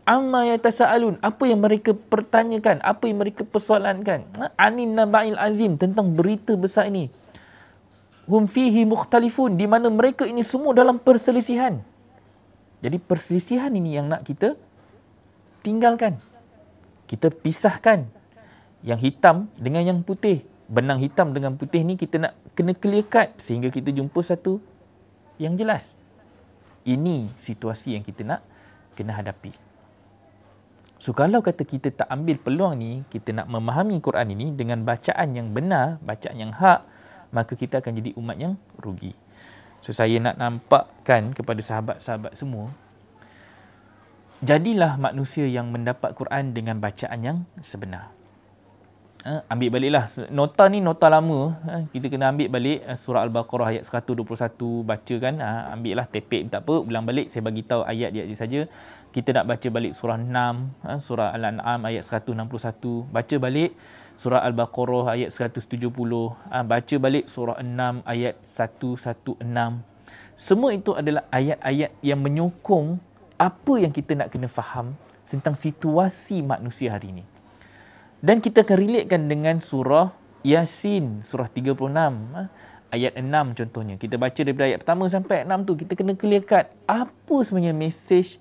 Amma yatasaalun, apa yang mereka pertanyakan, apa yang mereka persoalankan. Anin naba'il azim, tentang berita besar ini. Hum fihi mukhtalifun, di mana mereka ini semua dalam perselisihan. Jadi perselisihan ini yang nak kita tinggalkan. Kita pisahkan yang hitam dengan yang putih. Benang hitam dengan putih ni kita nak kena clear cut sehingga kita jumpa satu yang jelas. Ini situasi yang kita nak kena hadapi. So kalau kata kita tak ambil peluang ni, kita nak memahami Quran ini dengan bacaan yang benar, bacaan yang hak, maka kita akan jadi umat yang rugi. So saya nak nampakkan kepada sahabat-sahabat semua, jadilah manusia yang mendapat Quran dengan bacaan yang sebenar. Ambil baliklah. Nota ni nota lama. Kita kena ambil balik surah Al-Baqarah ayat 121. Baca kan. Ambil lah tepek tak apa. Ulang balik. Saya bagi tahu ayat dia saja. Kita nak baca balik surah 6. Surah Al-An'am ayat 161. Baca balik surah Al-Baqarah ayat 170. Baca balik surah 6 ayat 116. Semua itu adalah ayat-ayat yang menyokong apa yang kita nak kena faham tentang situasi manusia hari ini. Dan kita akan relatekan dengan surah Yasin, surah 36, ayat 6 contohnya. Kita baca daripada ayat pertama sampai ayat 6 tu, kita kena clear cut apa sebenarnya mesej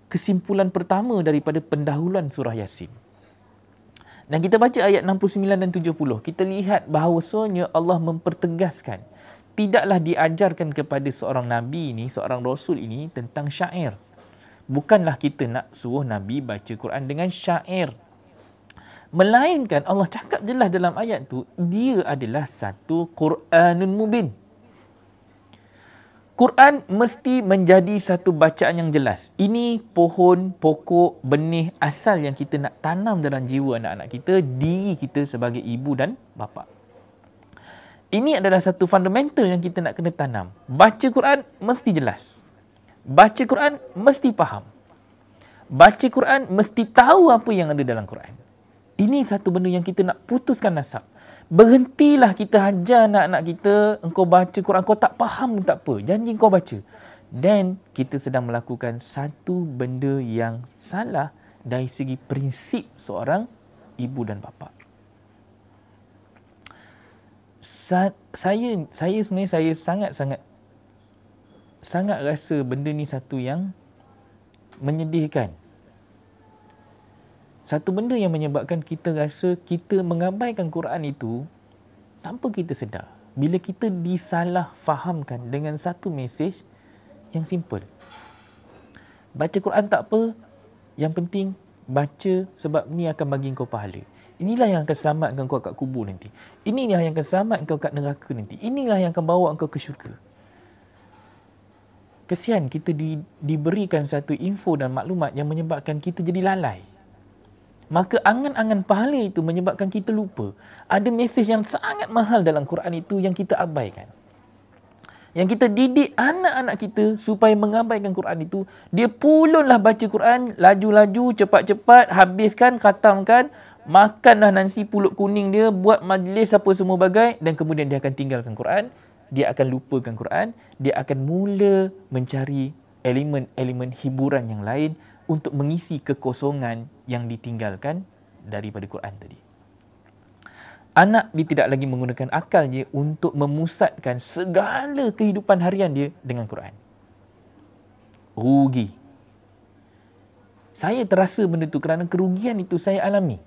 kesimpulan pertama daripada pendahuluan surah Yasin. Dan kita baca ayat 69 dan 70, kita lihat bahawasanya Allah mempertegaskan, tidaklah diajarkan kepada seorang Nabi ini, seorang Rasul ini tentang syair. Bukanlah kita nak suruh Nabi baca Quran dengan syair. Melainkan Allah cakap jelas dalam ayat tu, dia adalah satu Quranun Mubin. Quran mesti menjadi satu bacaan yang jelas. Ini pohon, pokok, benih asal yang kita nak tanam dalam jiwa anak-anak kita, diri kita sebagai ibu dan bapa. Ini adalah satu fundamental yang kita nak kena tanam. Baca Quran mesti jelas. Baca Quran mesti faham. Baca Quran mesti tahu apa yang ada dalam Quran. Ini satu benda yang kita nak putuskan nasab. Berhentilah kita hajar anak-anak kita, engkau baca Quran, kau tak faham pun tak apa. Janji kau baca. Dan kita sedang melakukan satu benda yang salah dari segi prinsip seorang ibu dan bapa. Saya sebenarnya sangat rasa benda ni satu yang menyedihkan. Satu benda yang menyebabkan kita rasa kita mengabaikan Quran itu tanpa kita sedar. Bila kita disalah fahamkan dengan satu mesej yang simple. Baca Quran tak apa, yang penting baca sebab ni akan bagi kau pahala. Inilah yang akan selamatkan kau kat kubur nanti. Inilah yang akan selamatkan kau kat neraka nanti. Inilah yang akan bawa kau ke syurga. Kesian kita diberikan satu info dan maklumat yang menyebabkan kita jadi lalai. Maka angan-angan pahala itu menyebabkan kita lupa. Ada mesej yang sangat mahal dalam Quran itu yang kita abaikan. Yang kita didik anak-anak kita supaya mengabaikan Quran itu. Dia pulunlah baca Quran, laju-laju, cepat-cepat, habiskan, khatamkan, makanlah nasi pulut kuning dia, buat majlis apa semua bagai, dan kemudian dia akan tinggalkan Quran, dia akan lupakan Quran, dia akan mula mencari elemen-elemen hiburan yang lain untuk mengisi kekosongan yang ditinggalkan daripada Quran tadi. Anak dia tidak lagi menggunakan akalnya untuk memusatkan segala kehidupan harian dia dengan Quran. Rugi. Saya terasa benda itu kerana kerugian itu saya alami.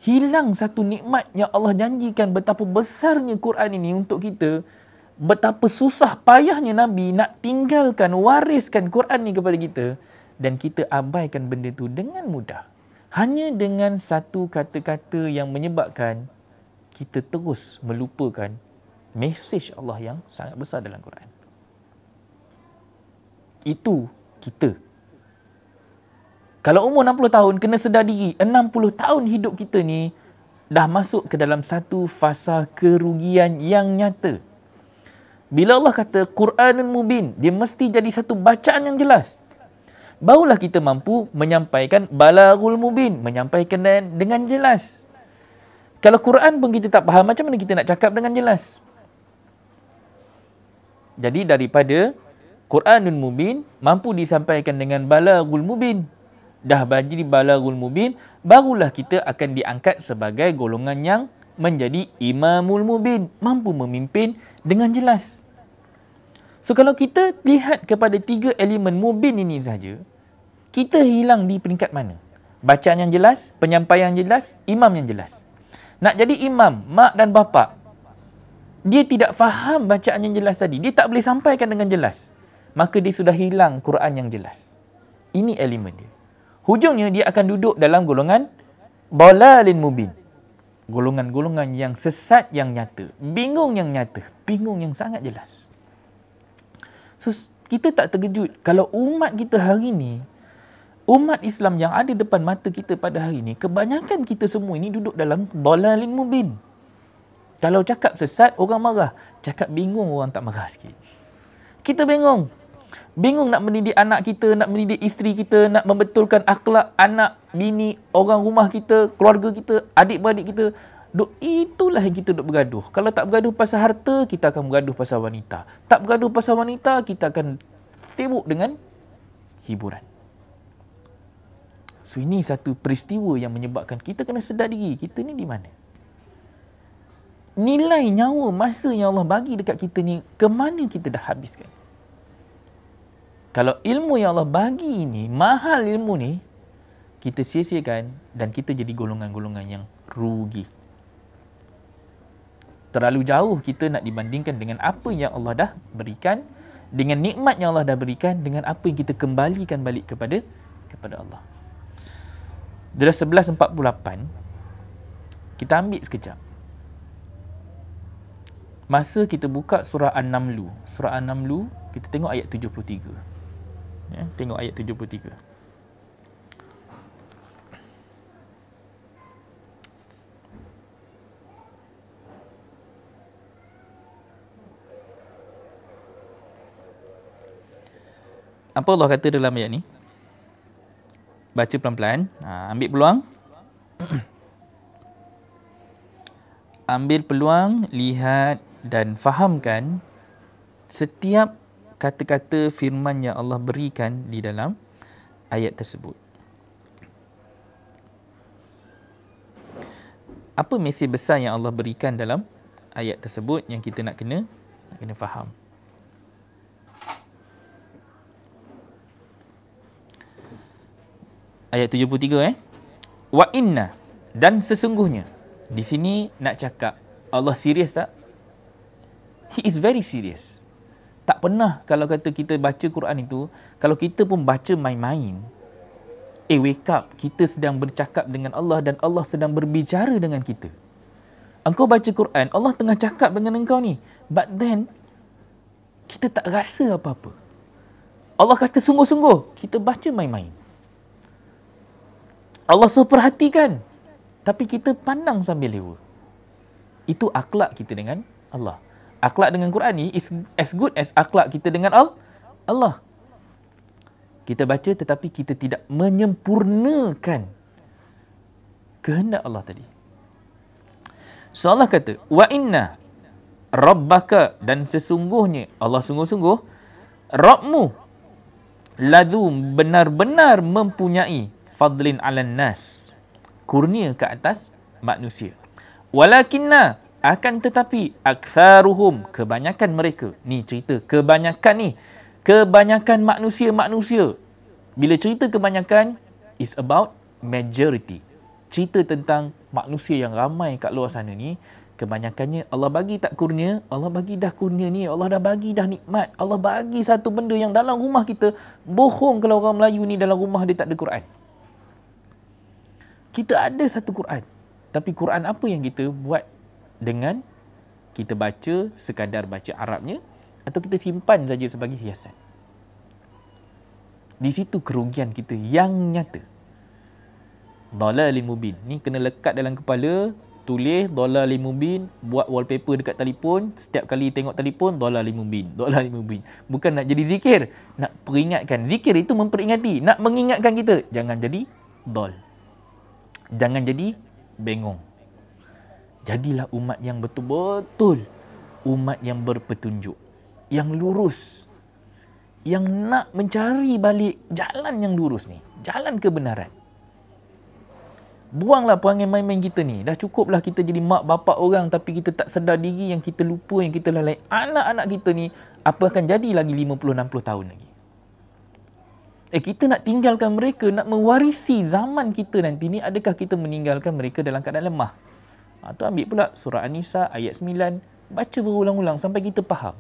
Hilang satu nikmat yang Allah janjikan, betapa besarnya Quran ini untuk kita, betapa susah payahnya Nabi nak tinggalkan, wariskan Quran ni kepada kita, dan kita abaikan benda itu dengan mudah. Hanya dengan satu kata-kata yang menyebabkan kita terus melupakan mesej Allah yang sangat besar dalam Quran. Itu kita. Kalau umur 60 tahun, kena sedar diri, 60 tahun hidup kita ni dah masuk ke dalam satu fasa kerugian yang nyata. Bila Allah kata Quranun Mubin, dia mesti jadi satu bacaan yang jelas. Barulah kita mampu menyampaikan balaghul mubin, menyampaikan dengan jelas. Kalau Quran pun kita tak faham, macam mana kita nak cakap dengan jelas? Jadi daripada Quranun Mubin mampu disampaikan dengan balaghul mubin, dah jadi balaghul mubin, barulah kita akan diangkat sebagai golongan yang menjadi imamul mubin, mampu memimpin dengan jelas. So kalau kita lihat kepada 3 elemen mubin ini saja, kita hilang di peringkat mana? Bacaan yang jelas, penyampaian yang jelas, imam yang jelas. Nak jadi imam, mak dan bapa, dia tidak faham bacaan yang jelas tadi. Dia tak boleh sampaikan dengan jelas. Maka dia sudah hilang Quran yang jelas. Ini elemen dia. Hujungnya dia akan duduk dalam golongan dalalin mubin. Golongan-golongan yang sesat yang nyata. Bingung yang nyata. Bingung yang sangat jelas. So, kita tak terkejut kalau umat kita hari ini, umat Islam yang ada depan mata kita pada hari ini, kebanyakan kita semua ini duduk dalam dalalin mubin. Kalau cakap sesat, orang marah. Cakap bingung, orang tak marah sikit. Kita bingung. Bingung nak mendidik anak kita, nak mendidik isteri kita, nak membetulkan akhlak anak, bini, orang rumah kita, keluarga kita, adik-beradik kita. Itulah yang kita duduk bergaduh. Kalau tak bergaduh pasal harta, kita akan bergaduh pasal wanita. Tak bergaduh pasal wanita, kita akan sibuk dengan hiburan. So ini satu peristiwa yang menyebabkan kita kena sedar diri, kita ni di mana? Nilai nyawa masa yang Allah bagi dekat kita ni, ke mana kita dah habiskan? Kalau ilmu yang Allah bagi ini, mahal ilmu ni, kita sia-siakan dan kita jadi golongan-golongan yang rugi. Terlalu jauh kita nak dibandingkan dengan apa yang Allah dah berikan, dengan nikmat yang Allah dah berikan, dengan apa yang kita kembalikan balik kepada Allah. Dari 11.48, kita ambil sekejap. Masa kita buka surah An-Naml. Surah An-Naml, kita tengok ayat 73. Ya, tengok ayat 73. Apa Allah kata dalam ayat ni? Baca pelan-pelan. Ambil peluang. Ambil peluang, lihat dan fahamkan setiap kata-kata firman yang Allah berikan di dalam ayat tersebut. Apa mesej besar yang Allah berikan dalam ayat tersebut yang kita nak kena faham? Ayat 73 Wa inna, dan sesungguhnya. Di sini nak cakap Allah serius tak? He is very serious. Tak pernah kalau kata kita baca Quran itu, kalau kita pun baca main-main, wake up, kita sedang bercakap dengan Allah dan Allah sedang berbicara dengan kita. Engkau baca Quran, Allah tengah cakap dengan engkau ni. But then, kita tak rasa apa-apa. Allah kata sungguh-sungguh, kita baca main-main. Allah suruh perhatikan, tapi kita pandang sambil lewa. Itu akhlak kita dengan Allah. Akhlak dengan Quran ni is as good as akhlak kita dengan Allah. Kita baca tetapi kita tidak menyempurnakan kehendak Allah tadi. So Allah kata, wa inna rabbaka, dan sesungguhnya Allah sungguh-sungguh Rabbmu ladzu benar-benar mempunyai fadlin 'alan nas, kurnia ke atas manusia. Walakinna, akan tetapi aktsaruhum, kebanyakan mereka. Ni cerita kebanyakan ni. Kebanyakan manusia-manusia. Bila cerita kebanyakan, is about majority. Cerita tentang manusia yang ramai kat luar sana ni, kebanyakannya Allah bagi tak kurnia, Allah bagi dah kurnia ni, Allah dah bagi dah nikmat, Allah bagi satu benda yang dalam rumah kita, bohong kalau orang Melayu ni dalam rumah dia tak ada Quran. Kita ada satu Quran, tapi Quran apa yang kita buat dengan kita baca sekadar baca Arabnya atau kita simpan saja sebagai hiasan? Di situ kerugian kita yang nyata. Dhalalil mubin. Ni kena lekat dalam kepala, tulis dhalalil mubin, buat wallpaper dekat telefon, setiap kali tengok telefon dhalalil mubin, dhalalil mubin. Bukan nak jadi zikir, nak peringatkan. Zikir itu memperingati, nak mengingatkan kita. Jangan jadi dhal. Jangan jadi bengong. Jadilah umat yang betul-betul umat yang berpetunjuk, yang lurus, yang nak mencari balik jalan yang lurus ni, jalan kebenaran. Buanglah perangai main-main kita ni. Dah cukuplah kita jadi mak bapak orang tapi kita tak sedar diri, yang kita lupa, yang kita lalai. Anak-anak kita ni apa akan jadi lagi 50-60 tahun lagi? Kita nak tinggalkan mereka, nak mewarisi zaman kita nanti ni, adakah kita meninggalkan mereka dalam keadaan lemah? Tu ambil pula surah An-Nisa ayat 9, baca berulang-ulang sampai kita faham.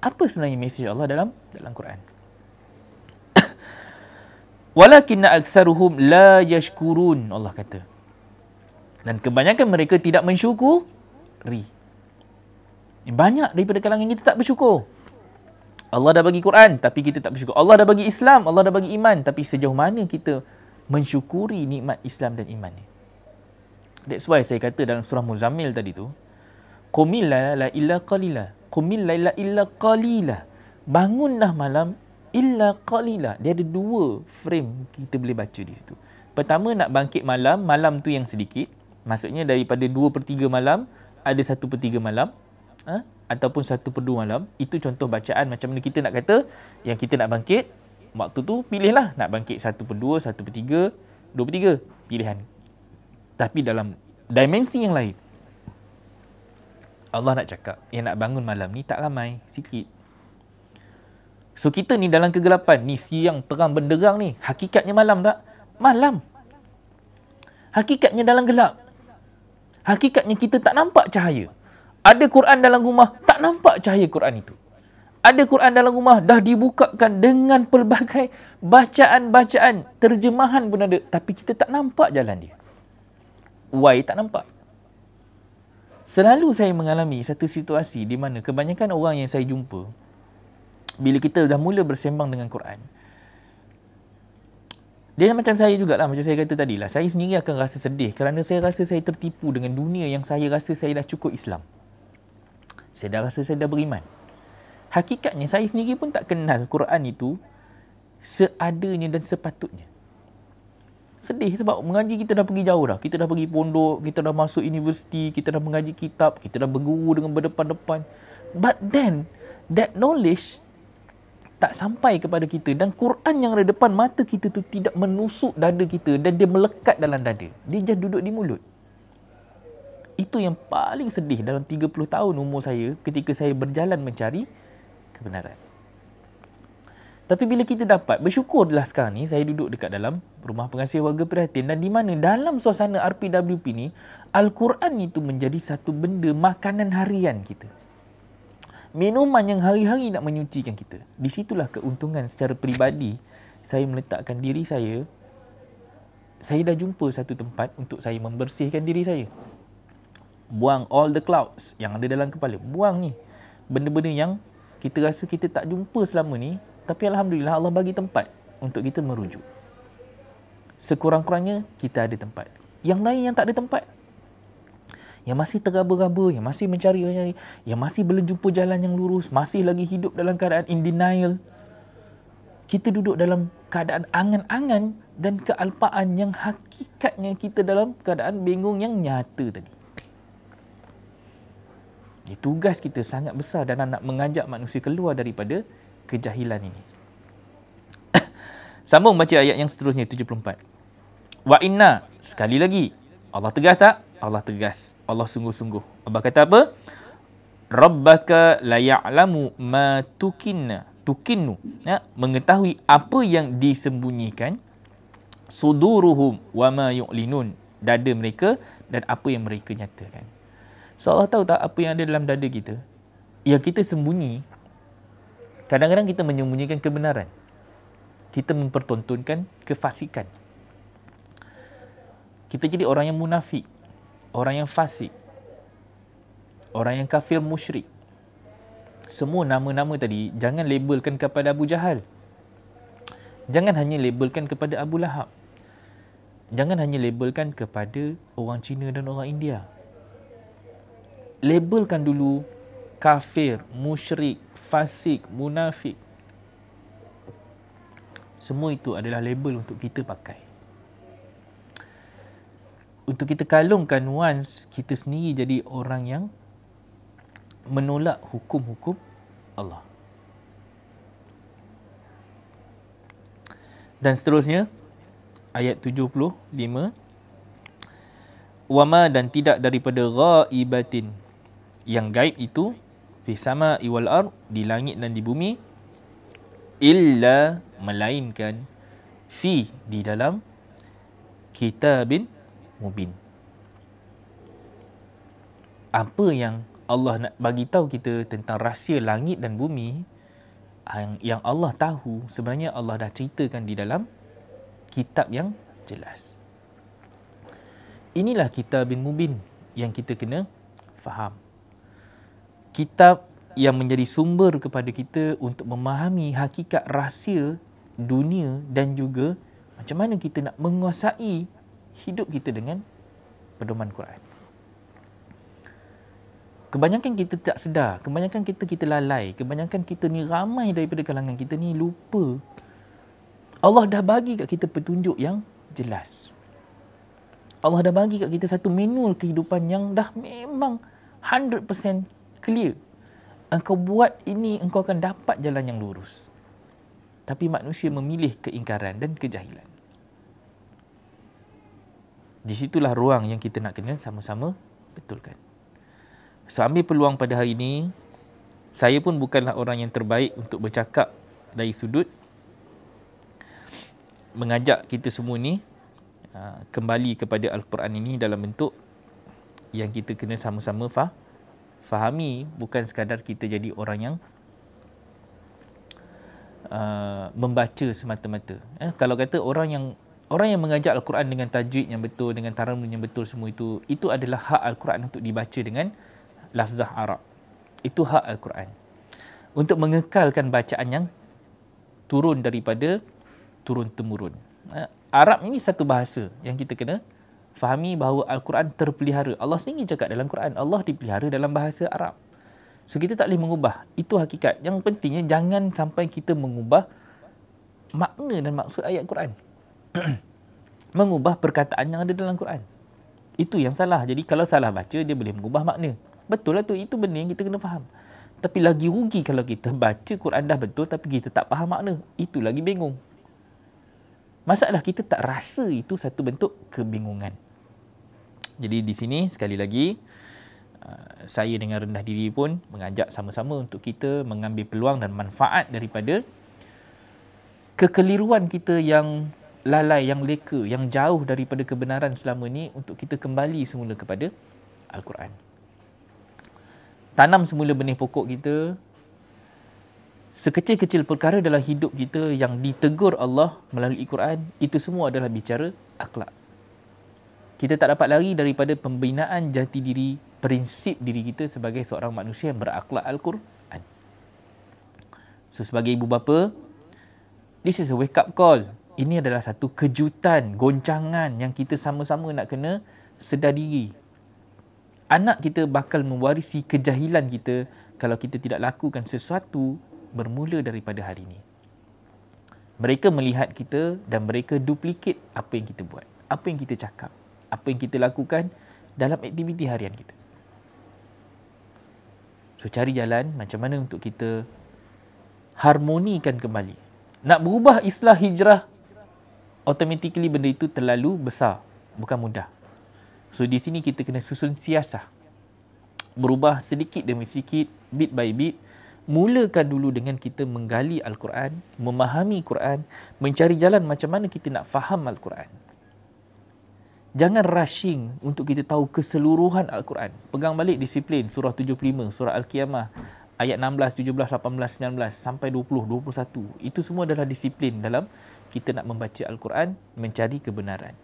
Apa sebenarnya mesej Allah dalam Quran? Walakinna aktsaruhum la yashkurun, Allah kata. Dan kebanyakan mereka tidak mensyukuri. Banyak daripada kalangan kita tak bersyukur. Allah dah bagi Quran tapi kita tak bersyukur. Allah dah bagi Islam, Allah dah bagi iman, tapi sejauh mana kita mensyukuri nikmat Islam dan iman ni? That's why saya kata dalam surah Muzammil tadi tu, qumil laila illa qalila, qumil laila illa qalila, bangunlah malam illa qalila. Dia ada dua frame kita boleh baca di situ. Pertama, nak bangkit malam, malam tu yang sedikit, maksudnya daripada 2/3 malam ada 1/3 malam, ataupun 1/2 malam. Itu contoh bacaan macam mana kita nak kata yang kita nak bangkit waktu tu, pilihlah nak bangkit 1/2, 1/3, 2/3, pilihan. Tapi dalam dimensi yang lain, Allah nak cakap yang nak bangun malam ni tak ramai, sikit. So kita ni dalam kegelapan ni, siang terang benderang ni, hakikatnya malam tak? Malam. Hakikatnya dalam gelap. Hakikatnya kita tak nampak cahaya. Ada Quran dalam rumah, tak nampak cahaya Quran itu. Ada Quran dalam rumah, dah dibukakan dengan pelbagai bacaan-bacaan, terjemahan pun ada, tapi kita tak nampak jalan dia. Why tak nampak? Selalu saya mengalami satu situasi di mana kebanyakan orang yang saya jumpa, bila kita dah mula bersembang dengan Quran, dia macam saya jugalah, macam saya kata tadi lah, saya sendiri akan rasa sedih kerana saya rasa saya tertipu dengan dunia yang saya rasa saya dah cukup Islam. Saya dah rasa saya dah beriman. Hakikatnya saya sendiri pun tak kenal Quran itu seadanya dan sepatutnya. Sedih sebab mengaji kita dah pergi jauh dah. Kita dah pergi pondok, kita dah masuk universiti, kita dah mengaji kitab, kita dah berguru dengan berdepan-depan. But then, that knowledge tak sampai kepada kita, dan Quran yang ada depan mata kita tu tidak menusuk dada kita dan dia melekat dalam dada. Dia just duduk di mulut. Itu yang paling sedih dalam 30 tahun umur saya ketika saya berjalan mencari kebenaran. Tapi bila kita dapat, bersyukurlah sekarang ni saya duduk dekat dalam Rumah Pengasih Warga Perhatian, dan di mana dalam suasana RPWP ni, Al-Quran itu menjadi satu benda makanan harian kita. Minuman yang hari-hari nak menyucikan kita. Di situlah keuntungan secara peribadi saya meletakkan diri saya dah jumpa satu tempat untuk saya membersihkan diri saya. Buang all the clouds yang ada dalam kepala. Buang ni benda-benda yang kita rasa kita tak jumpa selama ni, tapi Alhamdulillah Allah bagi tempat untuk kita merujuk. Sekurang-kurangnya kita ada tempat. Yang lain yang tak ada tempat, yang masih tergaba-gaba, yang masih mencari-cari, yang masih belum jumpa jalan yang lurus, masih lagi hidup dalam keadaan in denial. Kita duduk dalam keadaan angan-angan dan kealpaan yang hakikatnya kita dalam keadaan bingung yang nyata tadi. Tugas kita sangat besar dan nak mengajak manusia keluar daripada kejahilan ini. Sambung baca ayat yang seterusnya, 74. Wa inna, sekali lagi. Allah tegas tak? Allah tegas. Allah sungguh-sungguh. Allah kata apa? Rabbaka la ya'lamu ma tukinnu. Ya, mengetahui apa yang disembunyikan. Suduruhum wa ma yu'linun. Dada mereka dan apa yang mereka nyatakan. So Allah tahu tak apa yang ada dalam dada kita? Yang kita sembunyi, kadang-kadang kita menyembunyikan kebenaran. Kita mempertontonkan kefasikan. Kita jadi orang yang munafik, orang yang fasik, orang yang kafir musyrik. Semua nama-nama tadi jangan labelkan kepada Abu Jahal. Jangan hanya labelkan kepada Abu Lahab. Jangan hanya labelkan kepada orang Cina dan orang India. Labelkan dulu kafir, musyrik, fasik, munafik. Semua itu adalah label untuk kita pakai. Untuk kita kalungkan once kita sendiri jadi orang yang menolak hukum-hukum Allah. Dan seterusnya, ayat 75. Wama, dan tidak daripada ghaibatin, yang gaib itu, fi sama'i wal ard, di langit dan di bumi, illa, melainkan, fi, di dalam kitabin mubin. Apa yang Allah nak bagi tahu kita tentang rahsia langit dan bumi, yang Allah tahu, sebenarnya Allah dah ceritakan di dalam kitab yang jelas. Inilah kitabin mubin yang kita kena faham. Kitab yang menjadi sumber kepada kita untuk memahami hakikat rahsia dunia dan juga macam mana kita nak menguasai hidup kita dengan pedoman Quran. Kebanyakan kita tak sedar, kebanyakan kita lalai, kebanyakan kita ni, ramai daripada kalangan kita ni lupa. Allah dah bagi kat kita petunjuk yang jelas. Allah dah bagi kat kita satu manual kehidupan yang dah memang 100% clear. Engkau buat ini, engkau akan dapat jalan yang lurus. Tapi manusia memilih keingkaran dan kejahilan. Di situlah ruang yang kita nak kena sama-sama betulkan. So, ambil peluang pada hari ini, saya pun bukanlah orang yang terbaik untuk bercakap dari sudut mengajak kita semua ni kembali kepada Al-Quran ini dalam bentuk yang kita kena sama-sama fahami, bukan sekadar kita jadi orang yang membaca semata-mata. Kalau kata orang yang mengajak Al-Quran dengan tajwid yang betul, dengan tarannum yang betul, semua itu adalah hak Al-Quran untuk dibaca dengan lafzah Arab. Itu hak Al-Quran. Untuk mengekalkan bacaan yang turun daripada turun-temurun. Arab ini satu bahasa yang kita kena fahami bahawa Al-Quran terpelihara. Allah sendiri cakap dalam Quran, Allah dipelihara dalam bahasa Arab. So, kita tak boleh mengubah. Itu hakikat. Yang pentingnya, jangan sampai kita mengubah makna dan maksud ayat Quran. Mengubah perkataan yang ada dalam Quran. Itu yang salah. Jadi, kalau salah baca, dia boleh mengubah makna. Betul lah tu. Itu benda yang kita kena faham. Tapi lagi rugi kalau kita baca Quran dah betul, tapi kita tak faham makna. Itu lagi bingung. Masalah kita tak rasa itu satu bentuk kebingungan. Jadi di sini sekali lagi, saya dengan rendah diri pun mengajak sama-sama untuk kita mengambil peluang dan manfaat daripada kekeliruan kita yang lalai, yang leka, yang jauh daripada kebenaran selama ni, untuk kita kembali semula kepada Al-Quran. Tanam semula benih pokok kita, sekecil-kecil perkara dalam hidup kita yang ditegur Allah melalui Quran, itu semua adalah bicara akhlak. Kita tak dapat lari daripada pembinaan jati diri, prinsip diri kita sebagai seorang manusia yang berakhlak Al-Quran. So, sebagai ibu bapa, this is a wake up call. Ini adalah satu kejutan, goncangan yang kita sama-sama nak kena sedar diri. Anak kita bakal mewarisi kejahilan kita kalau kita tidak lakukan sesuatu bermula daripada hari ini. Mereka melihat kita dan mereka duplicate apa yang kita buat, apa yang kita cakap, apa yang kita lakukan dalam aktiviti harian kita. So, cari jalan macam mana untuk kita harmonikan kembali. Nak berubah islah hijrah, automatically benda itu terlalu besar, bukan mudah. So, di sini kita kena susun siasah. Berubah sedikit demi sedikit, bit by bit. Mulakan dulu dengan kita menggali Al-Quran, memahami Quran, mencari jalan macam mana kita nak faham Al-Quran. Jangan rushing untuk kita tahu keseluruhan Al-Quran. Pegang balik disiplin surah 75, surah Al-Qiyamah, ayat 16, 17, 18, 19 sampai 20, 21. Itu semua adalah disiplin dalam kita nak membaca Al-Quran, mencari kebenaran.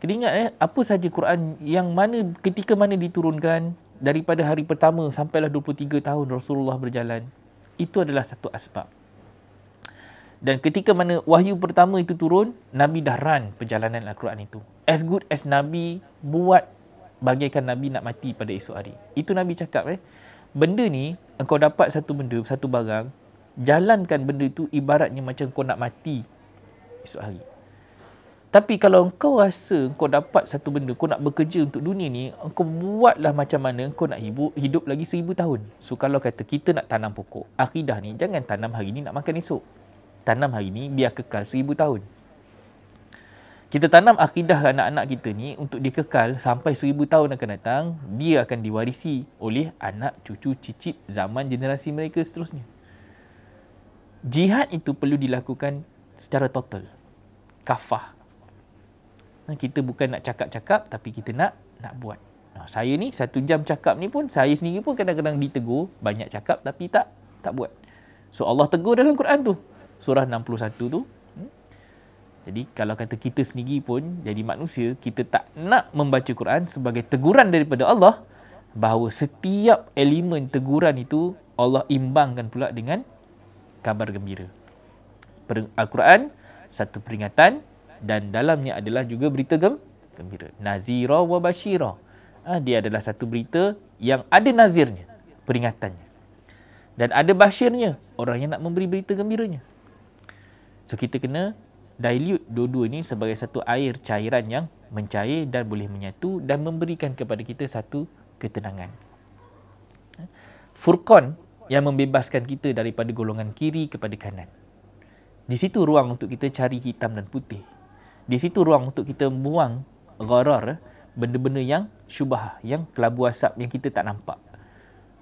Kena ingat apa saja Quran yang mana, ketika mana diturunkan, daripada hari pertama sampailah 23 tahun Rasulullah berjalan, itu adalah satu asbab. Dan ketika mana wahyu pertama itu turun, Nabi dah run perjalanan Al-Quran itu. As good as Nabi buat bagaikan Nabi nak mati pada esok hari. Itu Nabi cakap benda ni, engkau dapat satu benda, satu barang, jalankan benda itu ibaratnya macam kau nak mati esok hari. Tapi kalau engkau rasa engkau dapat satu benda, kau nak bekerja untuk dunia ni, engkau buatlah macam mana engkau nak hidup lagi 1000 tahun. So, kalau kata kita nak tanam pokok, akidah ni jangan tanam hari ni nak makan esok. Tanam hari ni biar kekal 1000 tahun. Kita tanam akidah anak-anak kita ni untuk dia kekal sampai 1000 tahun akan datang, dia akan diwarisi oleh anak, cucu, cicit zaman generasi mereka seterusnya. Jihad itu perlu dilakukan secara total. Kafah. Kita bukan nak cakap-cakap, tapi kita nak buat. Saya ni 1 jam cakap ni pun, saya sendiri pun kadang-kadang ditegur, banyak cakap tapi tak buat. So, Allah tegur dalam Quran tu. Surah 61 tu. Jadi, kalau kata kita sendiri pun jadi manusia, kita tak nak membaca Quran sebagai teguran daripada Allah, bahawa setiap elemen teguran itu Allah imbangkan pula dengan kabar gembira. Al-Quran, satu peringatan, dan dalamnya adalah juga berita gembira. Nazira wa basyira. Dia adalah satu berita yang ada nazirnya, peringatannya. Dan ada basyirnya, orang yang nak memberi berita gembiranya. So, kita kena dilute dua-dua ni sebagai satu air cairan yang mencair dan boleh menyatu dan memberikan kepada kita satu ketenangan. Furqan yang membebaskan kita daripada golongan kiri kepada kanan. Di situ ruang untuk kita cari hitam dan putih. Di situ ruang untuk kita buang gharar, benda-benda yang syubhah, yang kelabu asap yang kita tak nampak.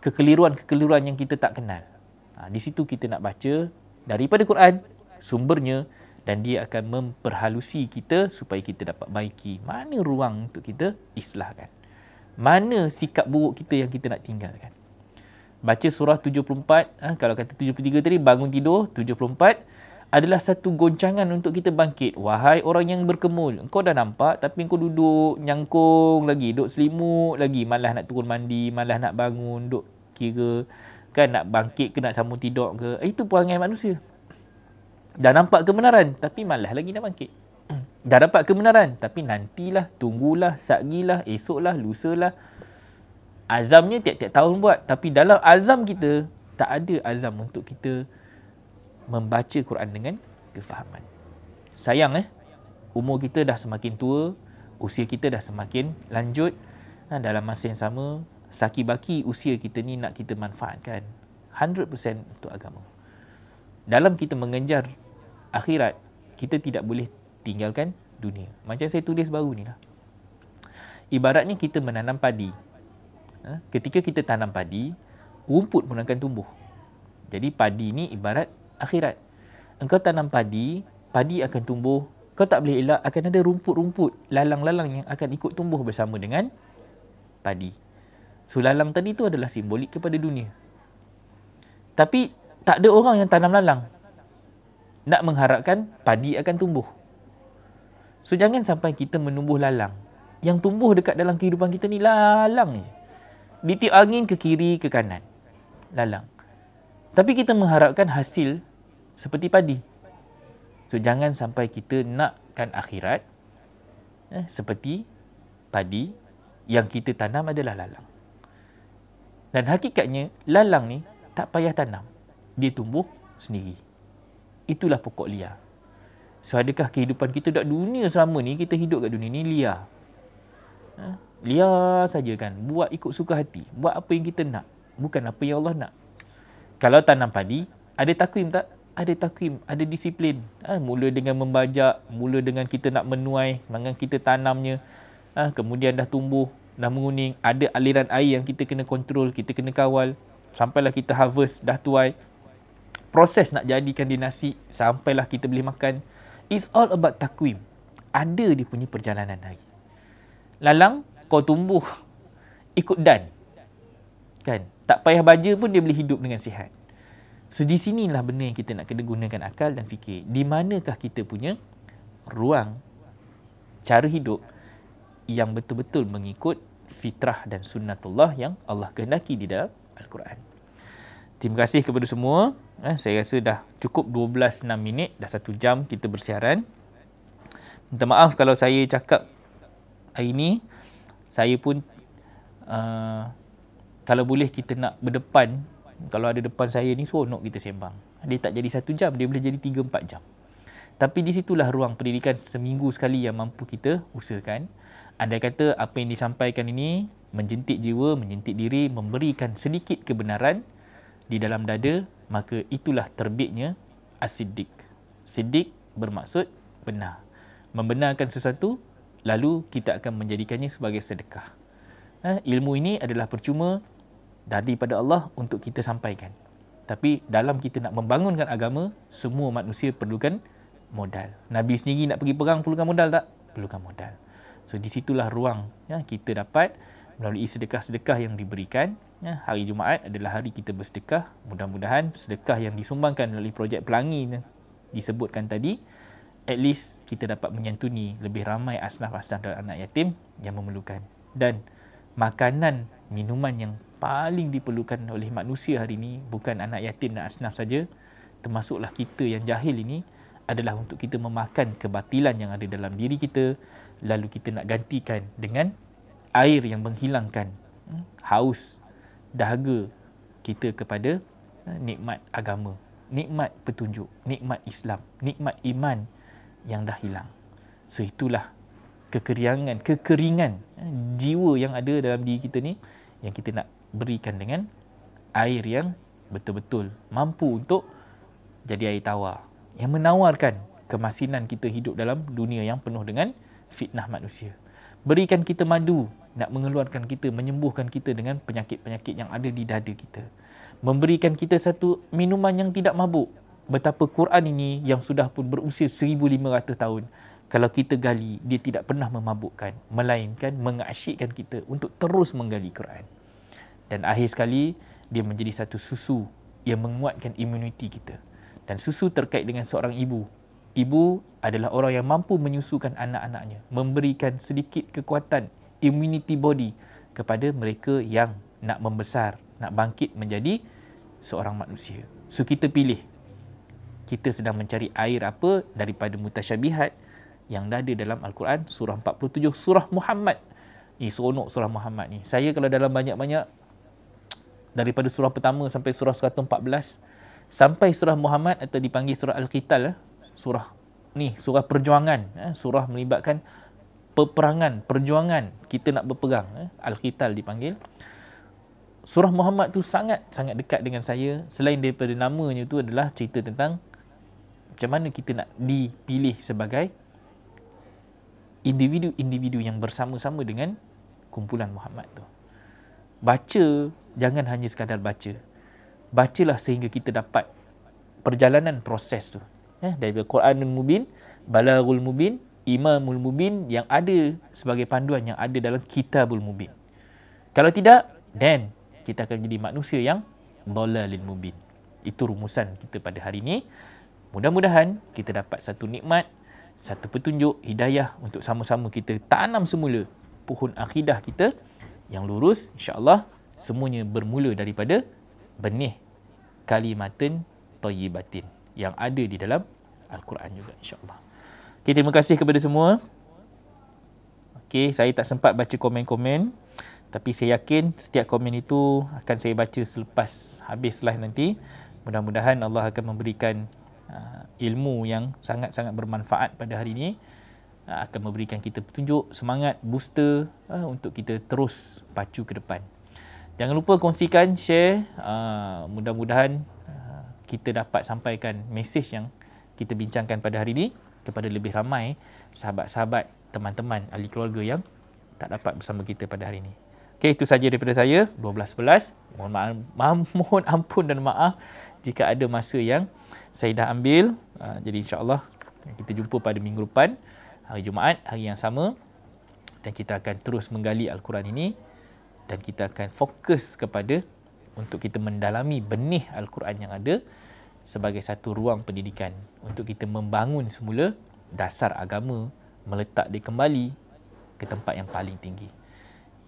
Kekeliruan-kekeliruan yang kita tak kenal. Di situ kita nak baca daripada Quran, sumbernya, dan dia akan memperhalusi kita supaya kita dapat baiki mana ruang untuk kita islahkan. Mana sikap buruk kita yang kita nak tinggalkan. Baca surah 74, kalau kata 73 tadi, bangun tidur, 74, adalah satu goncangan untuk kita bangkit. Wahai orang yang berkemul, engkau dah nampak tapi engkau duduk nyangkung lagi, duduk selimut lagi, malas nak turun mandi, malas nak bangun, duduk kira kan nak bangkit ke nak sambung tidur ke. Itu perangai manusia. Dah nampak kebenaran tapi malas lagi nak bangkit. Dah dapat kebenaran tapi nantilah, tunggulah, satgilah, esoklah, lusalah. Azamnya tiap-tiap tahun buat, tapi dalam azam kita tak ada azam untuk kita membaca Quran dengan kefahaman. Sayang umur kita dah semakin tua, usia kita dah semakin lanjut. Dalam masa yang sama, saki-baki usia kita ni nak kita manfaatkan 100% untuk agama. Dalam kita mengejar akhirat, kita tidak boleh tinggalkan dunia. Macam saya tulis baru ni lah. Ibaratnya kita menanam padi. Ketika kita tanam padi, rumput pun akan tumbuh. Jadi padi ni ibarat akhirat. Engkau tanam padi, padi akan tumbuh. Kau tak boleh elak, akan ada rumput-rumput, lalang-lalang yang akan ikut tumbuh bersama dengan padi. So, lalang tadi tu adalah simbolik kepada dunia. Tapi Tak ada orang yang tanam lalang nak mengharapkan padi akan tumbuh. So jangan sampai kita menumbuh lalang. Yang tumbuh dekat dalam kehidupan kita ni lalang je. Ditiup angin ke kiri ke kanan. Lalang. Tapi kita mengharapkan hasil seperti padi. So jangan sampai kita nakkan akhirat seperti padi yang kita tanam adalah lalang. Dan hakikatnya lalang ni tak payah tanam. Dia tumbuh sendiri. Itulah pokok liar. So adakah kehidupan kita dekat dunia selama ni, kita hidup kat dunia ni liar? Liar saja kan. Buat ikut suka hati. Buat apa yang kita nak. Bukan apa yang Allah nak. Kalau tanam padi, ada takwim tak? Ada takwim, ada disiplin. Mula dengan membajak, mula dengan kita nak menuai, dengan kita tanamnya. Kemudian dah tumbuh, dah menguning. Ada aliran air yang kita kena kontrol, kita kena kawal. Sampailah kita harvest, dah tuai. Proses nak jadikan dia nasi, sampailah kita boleh makan. It's all about takwim. Ada dia punya perjalanan hari. Lalang, kau tumbuh ikut dan. Kan? Tak payah baja pun dia boleh hidup dengan sihat. So di sinilah benda yang kita nak kena gunakan akal dan fikir. Di manakah kita punya ruang cara hidup yang betul-betul mengikut fitrah dan sunnatullah yang Allah kehendaki di dalam Al-Quran. Terima kasih kepada semua. Saya rasa dah cukup 12-6 minit, dah 1 jam kita bersiaran. Minta maaf kalau saya cakap hari ni, saya pun kalau boleh kita nak berdepan, kalau ada depan saya ni seronok kita sembang. Dia tak jadi 1 jam, dia boleh jadi 3-4 jam. Tapi di situlah ruang pendidikan seminggu sekali yang mampu kita usahakan. Andai kata apa yang disampaikan ini menjentik jiwa, menjentik diri, memberikan sedikit kebenaran di dalam dada, maka itulah terbitnya as-siddiq. Siddiq bermaksud benar. Membenarkan sesuatu, lalu kita akan menjadikannya sebagai sedekah. Ilmu ini adalah percuma daripada Allah untuk kita sampaikan. Tapi dalam kita nak membangunkan agama, semua manusia perlukan modal. Nabi sendiri nak pergi perang perlukan modal tak? Perlukan modal. So di situlah ruang kita dapat melalui sedekah-sedekah yang diberikan. Hari Jumaat adalah hari kita bersedekah. Mudah-mudahan sedekah yang disumbangkan melalui projek Pelangi disebutkan tadi, at least kita dapat menyantuni lebih ramai asnaf-asnaf dan anak yatim yang memerlukan. Dan makanan, minuman yang paling diperlukan oleh manusia hari ini bukan anak yatim dan asnaf saja, termasuklah kita yang jahil ini, adalah untuk kita memakan kebatilan yang ada dalam diri kita, lalu kita nak gantikan dengan air yang menghilangkan haus, dahaga kita kepada nikmat agama, nikmat petunjuk, nikmat Islam, nikmat iman yang dah hilang. So itulah kekeringan jiwa yang ada dalam diri kita ni, yang kita nak berikan dengan air yang betul-betul mampu untuk jadi air tawar, yang menawarkan kemasinan kita hidup dalam dunia yang penuh dengan fitnah manusia. Berikan kita madu, nak mengeluarkan kita, menyembuhkan kita dengan penyakit-penyakit yang ada di dada kita. Memberikan kita satu minuman yang tidak mabuk. Betapa Quran ini yang sudah pun berusia 1500 tahun, kalau kita gali, dia tidak pernah memabukkan, melainkan mengasyikkan kita untuk terus menggali Quran. Dan akhir sekali, dia menjadi satu susu yang menguatkan imuniti kita. Dan susu terkait dengan seorang ibu. Ibu adalah orang yang mampu menyusukan anak-anaknya, memberikan sedikit kekuatan, immunity body kepada mereka yang nak membesar, nak bangkit menjadi seorang manusia. So kita pilih, kita sedang mencari air apa daripada mutasyabihat yang ada dalam Al-Quran, surah 47, surah Muhammad. Seronok surah Muhammad ni. Saya kalau dalam banyak-banyak, daripada surah pertama sampai surah 114, sampai surah Muhammad atau dipanggil surah Al-Qital, surah ni, surah perjuangan, surah melibatkan peperangan, perjuangan, kita nak berperang, Al-Qital dipanggil. Surah Muhammad tu sangat-sangat dekat dengan saya. Selain daripada namanya tu adalah cerita tentang macam mana kita nak dipilih sebagai individu-individu yang bersama-sama dengan kumpulan Muhammad tu. Baca, jangan hanya sekadar baca. Bacalah sehingga kita dapat perjalanan proses tu. Daripada Quranul Mubin, Balaghul Mubin, Imamul Mubin, yang ada sebagai panduan yang ada dalam Kitabul Mubin. Kalau tidak, then kita akan jadi manusia yang Dhalalil Mubin. Itu rumusan kita pada hari ini. Mudah-mudahan kita dapat satu nikmat, satu petunjuk, hidayah untuk sama-sama kita tanam semula pohon akidah kita yang lurus. InsyaAllah semuanya bermula daripada benih kalimatin thayyibatin yang ada di dalam Al-Quran juga, insyaAllah. Okay, terima kasih kepada semua. Okay, saya tak sempat baca komen-komen, tapi saya yakin setiap komen itu akan saya baca selepas habis live nanti. Mudah-mudahan Allah akan memberikan ilmu yang sangat-sangat bermanfaat pada hari ini, akan memberikan kita petunjuk, semangat, booster untuk kita terus pacu ke depan. Jangan lupa kongsikan, share. Mudah-mudahan kita dapat sampaikan mesej yang kita bincangkan pada hari ini kepada lebih ramai sahabat-sahabat, teman-teman, ahli keluarga yang tak dapat bersama kita pada hari ini. Okey, itu saja daripada saya, 12.11. Mohon ampun dan maaf jika ada masa yang saya dah ambil. Jadi insya-Allah kita jumpa pada minggu depan, hari Jumaat, hari yang sama, dan kita akan terus menggali Al-Quran ini, dan kita akan fokus kepada untuk kita mendalami benih Al-Quran yang ada sebagai satu ruang pendidikan untuk kita membangun semula dasar agama, meletak dia kembali ke tempat yang paling tinggi.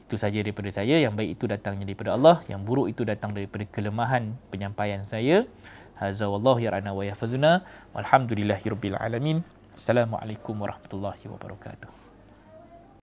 Itu saja daripada saya. Yang baik itu datangnya daripada Allah, yang buruk itu datang daripada kelemahan penyampaian saya. Hadza wallahu yar'ana wa yahfazuna walhamdulillahirabbil alamin. Assalamualaikum warahmatullahi wabarakatuh.